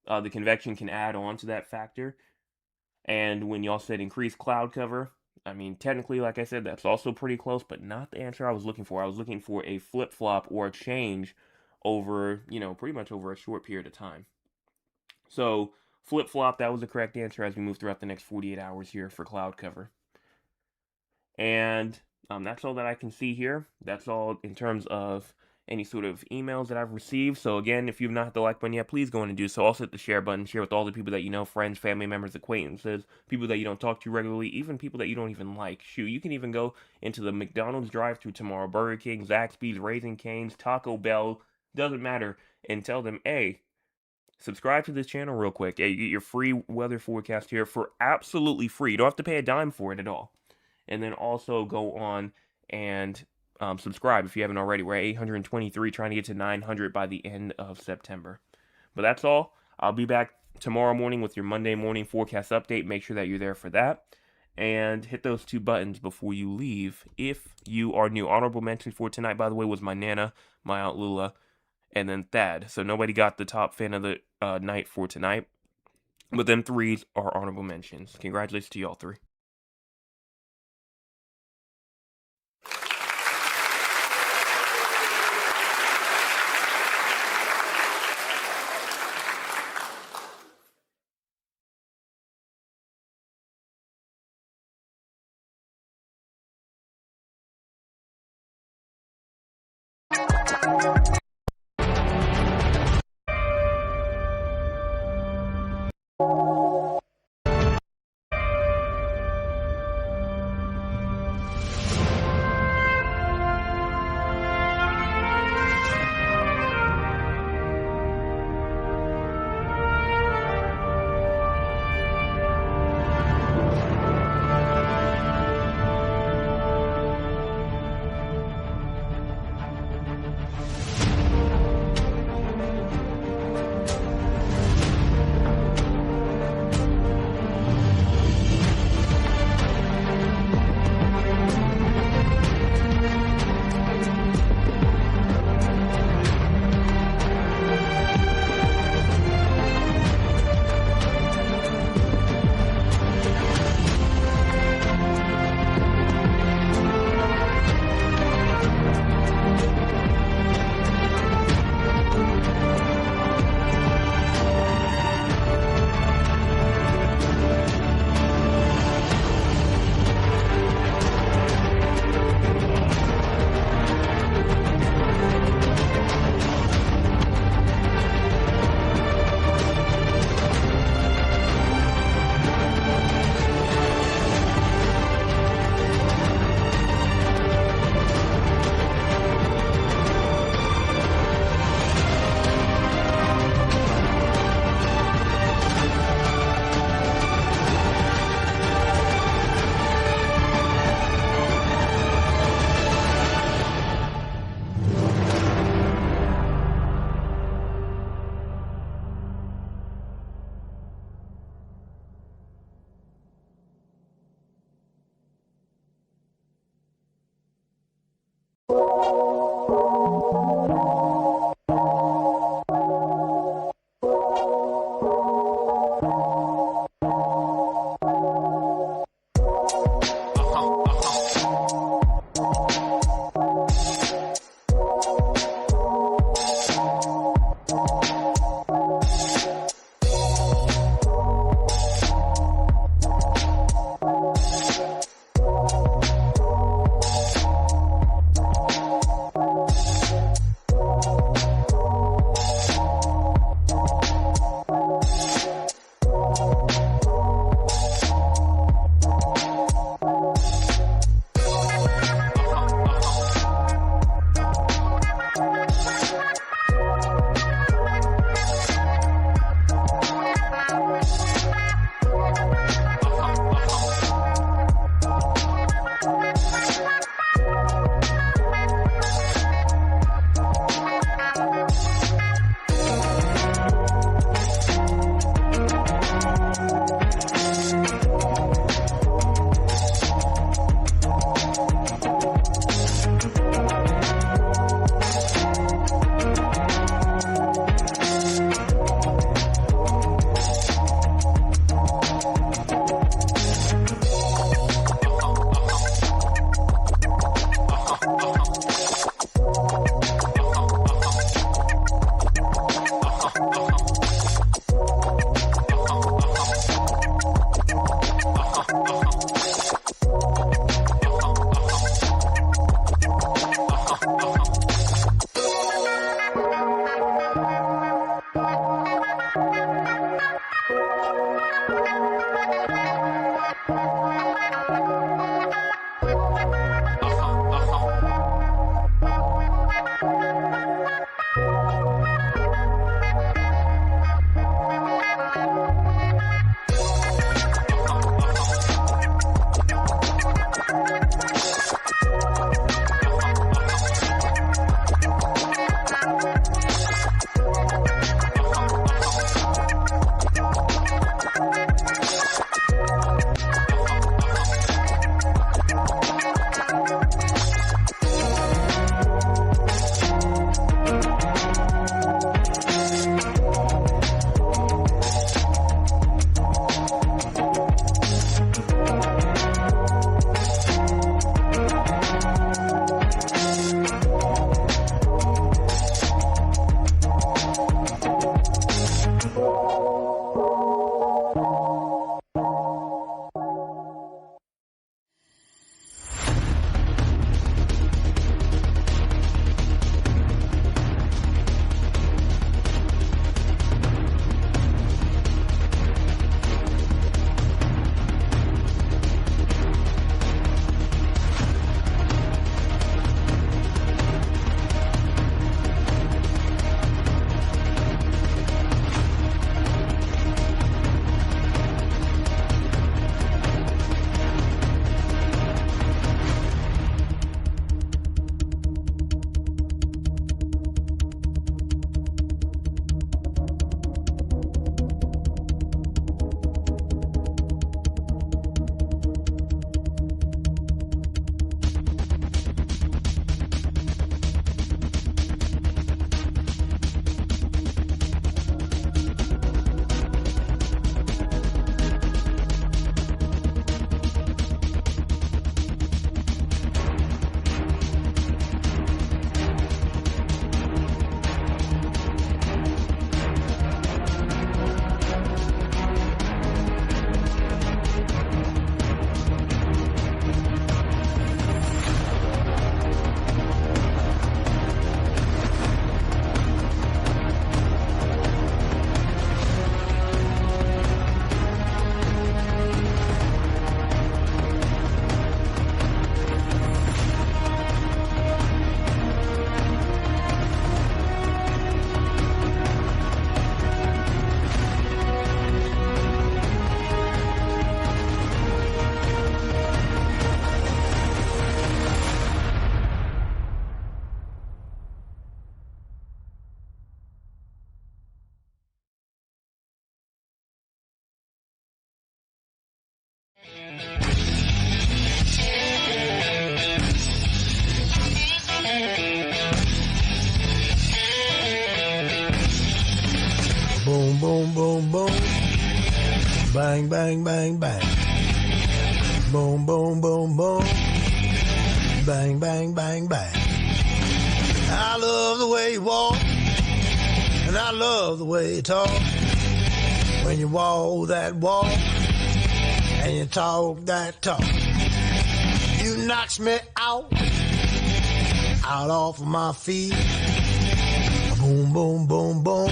the convection can add on to that factor. And when y'all said increased cloud cover, technically, like I said, that's also pretty close, but not the answer I was looking for. I was looking for a flip-flop or a change over, pretty much over a short period of time. So flip-flop, that was the correct answer as we move throughout the next 48 hours here for cloud cover. And that's all that I can see here. That's all in terms of any sort of emails that I've received. So again, if you've not hit the like button yet, please go and do so. Also hit the share button. Share with all the people that you know, friends, family members, acquaintances, people that you don't talk to regularly, even people that you don't even like. Shoot, you can even go into the McDonald's drive-thru tomorrow, Burger King, Zaxby's, Raising Cane's, Taco Bell, doesn't matter, and tell them, hey, subscribe to this channel real quick. Hey, you get your free weather forecast here for absolutely free. You don't have to pay a dime for it at all. And then also go on and subscribe if you haven't already. We're at 823, trying to get to 900 by the end of September. But that's all. I'll be back tomorrow morning with your Monday morning forecast update. Make sure that you're there for that. And hit those 2 buttons before you leave if you are new. Honorable mention for tonight, by the way, was my Nana, my Aunt Lula, and then Thad. So nobody got the top fan of the night for tonight. But them 3s are honorable mentions. Congratulations to y'all 3. Boom, boom, boom, boom. Bang, bang, bang, bang. Boom, boom, boom, boom. Bang, bang, bang, bang. I love the way you walk, and I love the way you talk. When you walk that walk, and you talk that talk. You knocks me out off of my feet. Boom, boom, boom, boom.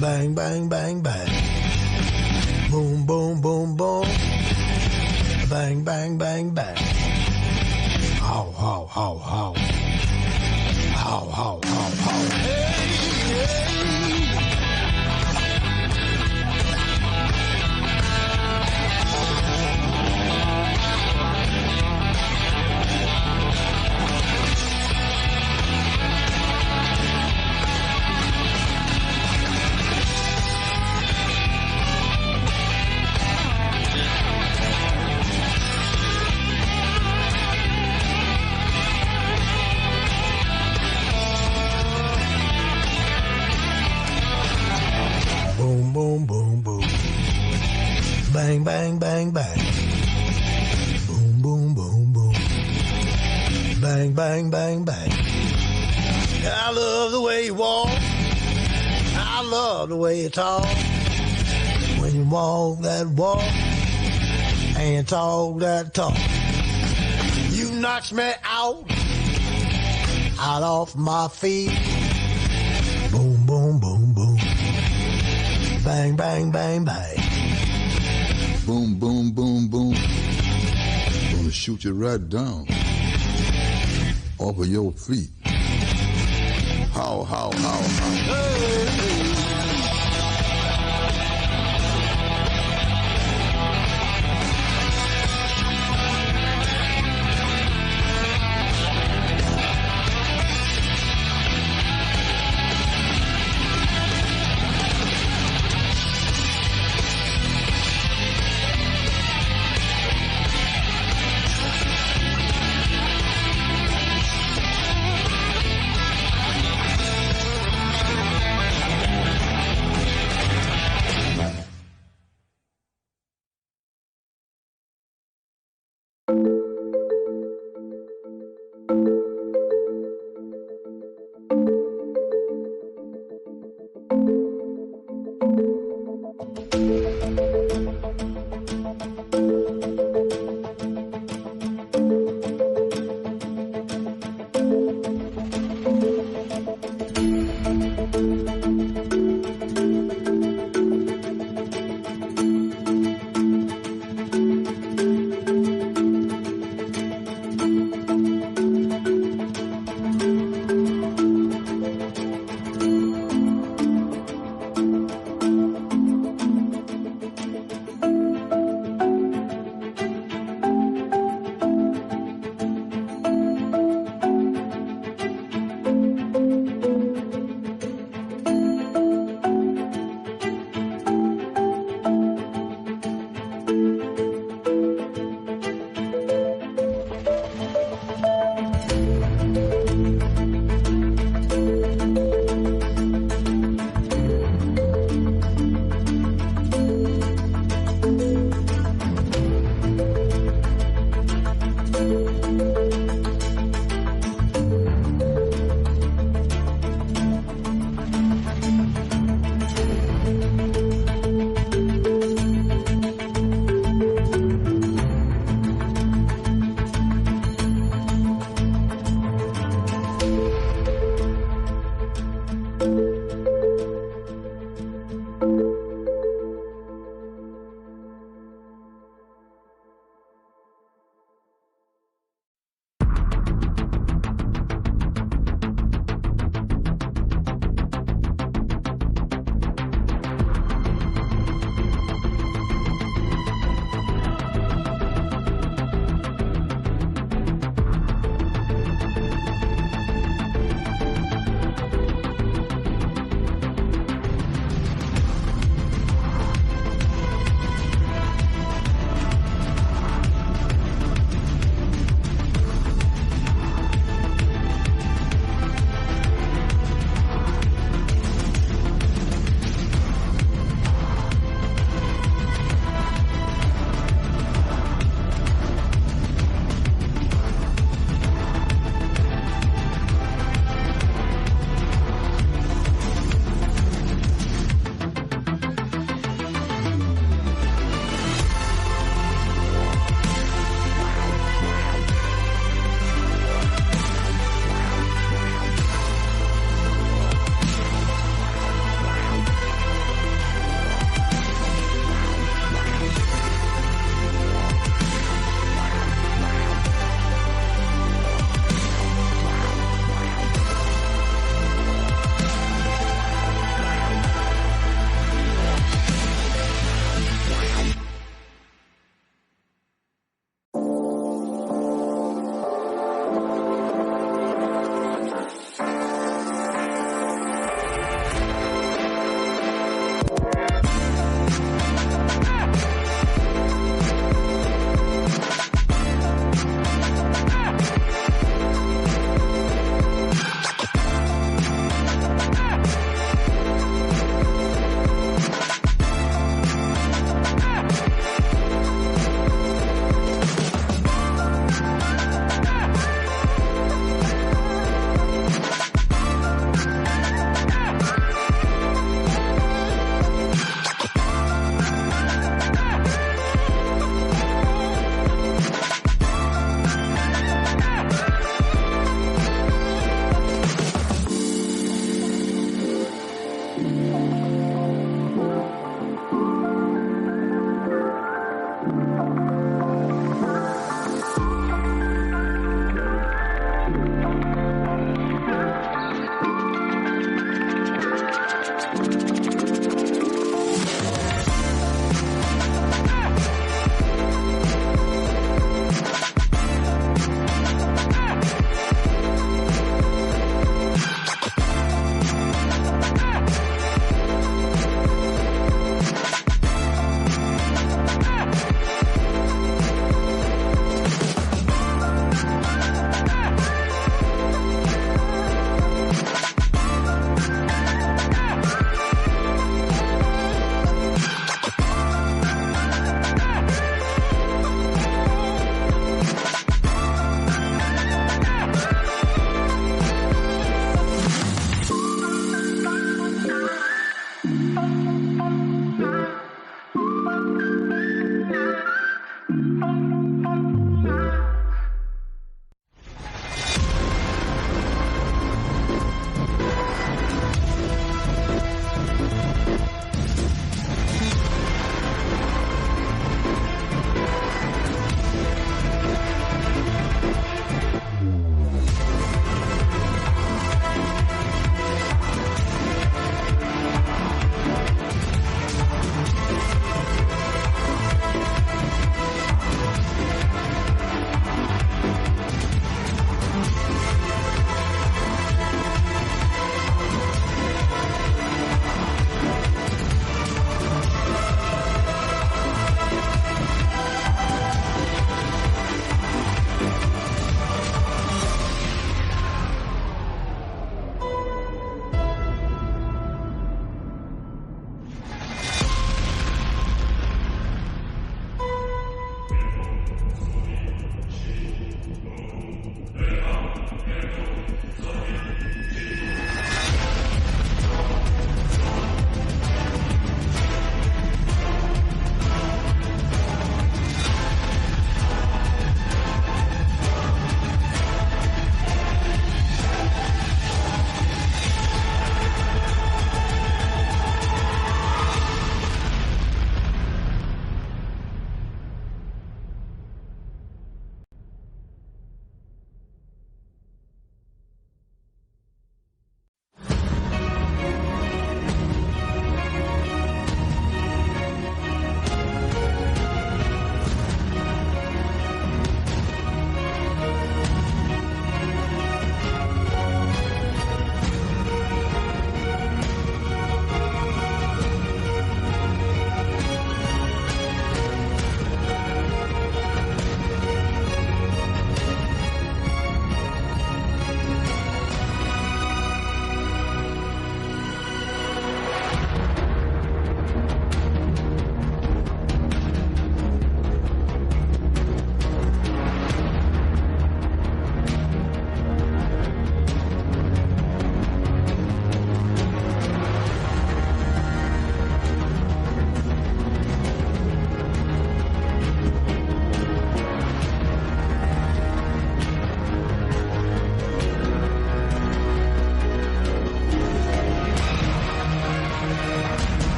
Bang, bang, bang, bang. Boom, boom, boom, boom. Bang, bang, bang, bang. How, how, how, how. How, how, how, how. Hey, hey. Boom, boom, boom, boom. Bang, bang, bang, bang. Boom, boom, boom, boom. Bang, bang, bang, bang. I love the way you walk. I love the way you talk. When you walk that walk and you talk that talk. You knocks me out off my feet. Boom, boom, boom, boom. Bang, bang, bang, bang. Boom, boom, boom, boom. Gonna shoot you right down off of your feet. How, how, how. Hey.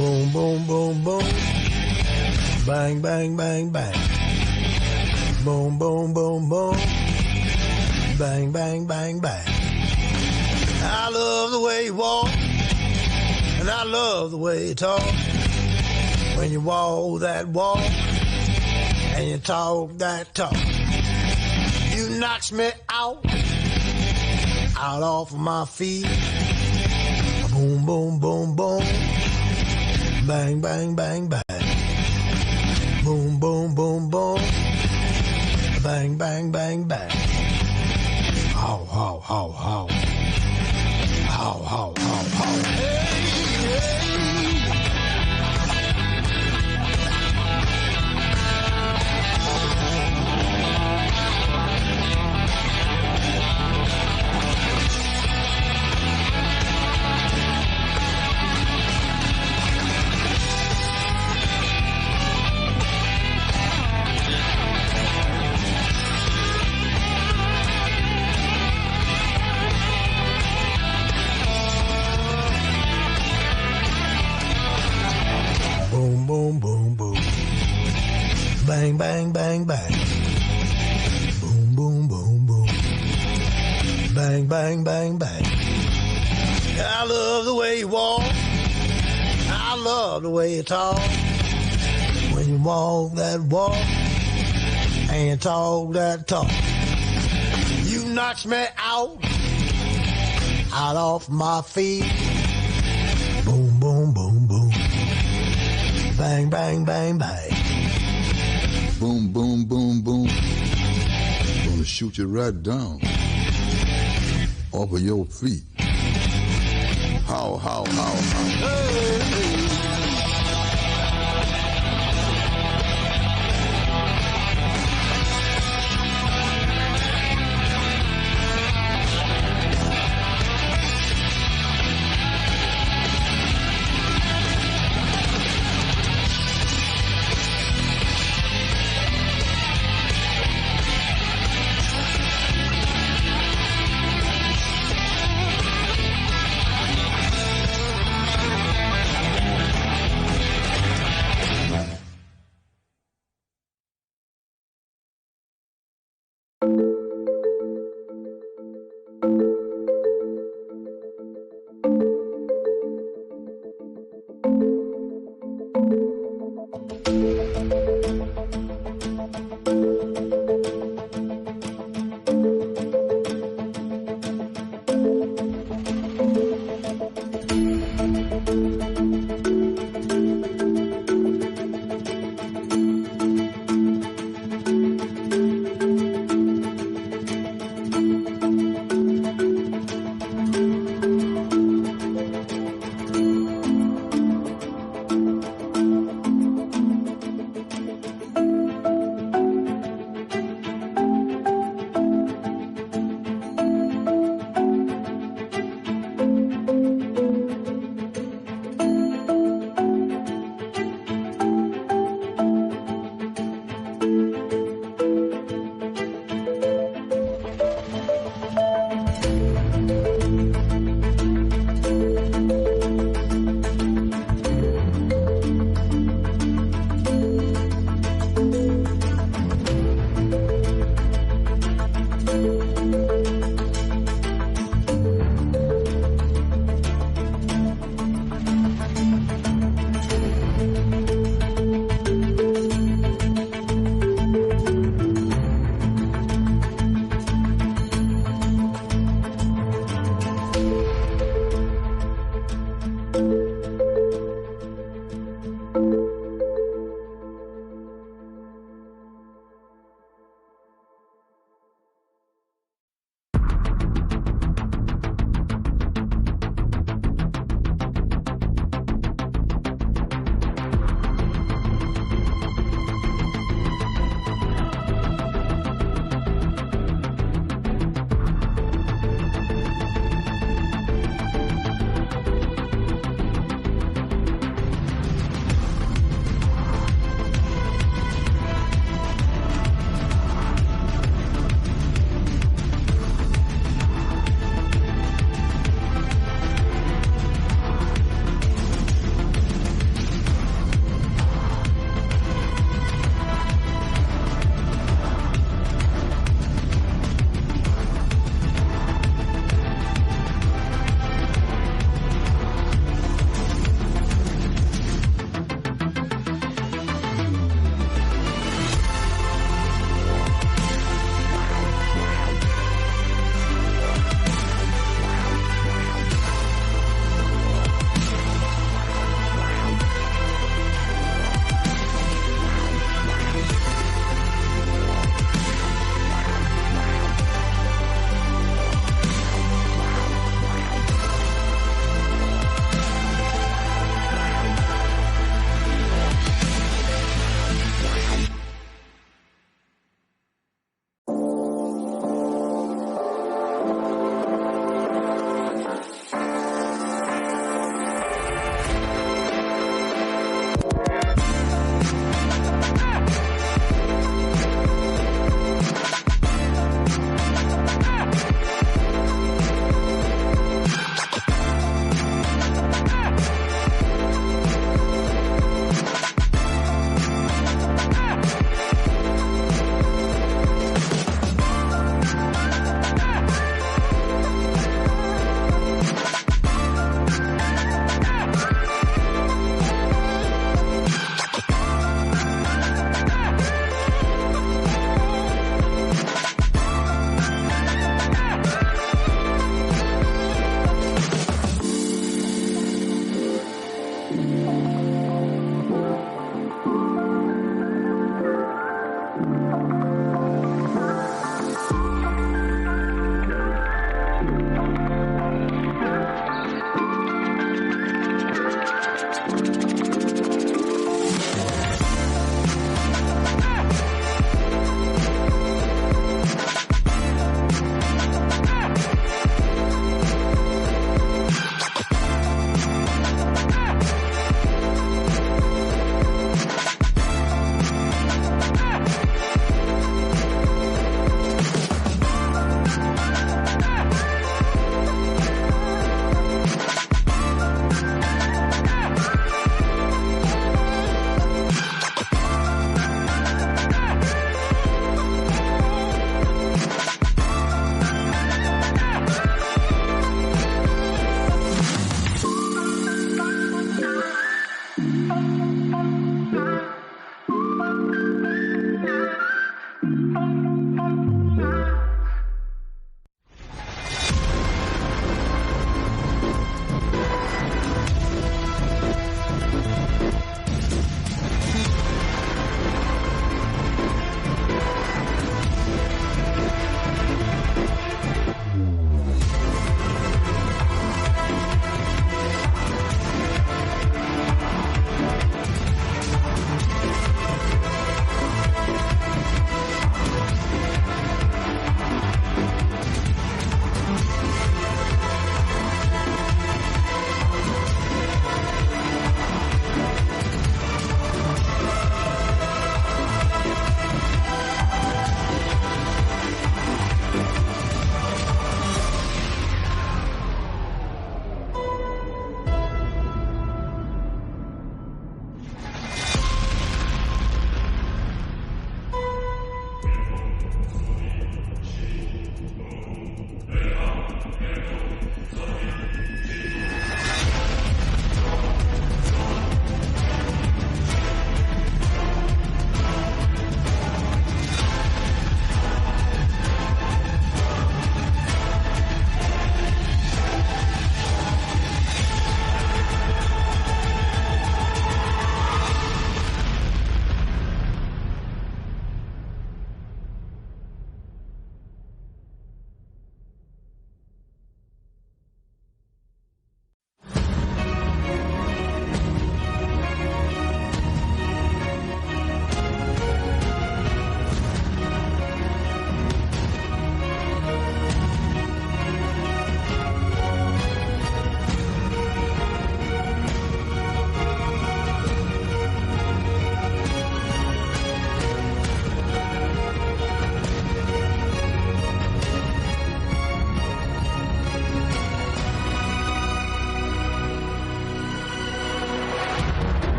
Boom, boom, boom, boom. Bang, bang, bang, bang. Boom, boom, boom, boom. Bang, bang, bang, bang. I love the way you walk, and I love the way you talk. When you walk that walk, and you talk that talk, you knocks me out off of my feet. Boom, boom, boom, boom. Bang, bang, bang, bang. Boom, boom, boom, boom. Bang, bang, bang, bang. How, how, how, how. How, how, how, how. Hey, hey. Boom, boom, boom, boom. Bang, bang, bang, bang. Boom, boom, boom, boom. Bang, bang, bang, bang. I love the way you walk. I love the way you talk. When you walk that walk and you talk that talk, you knocks me out off my feet. Boom, boom, boom, boom. Bang, bang, bang, bang. Boom, boom, boom, boom. Gonna shoot you right down off of your feet. How, how, how, how. Hey.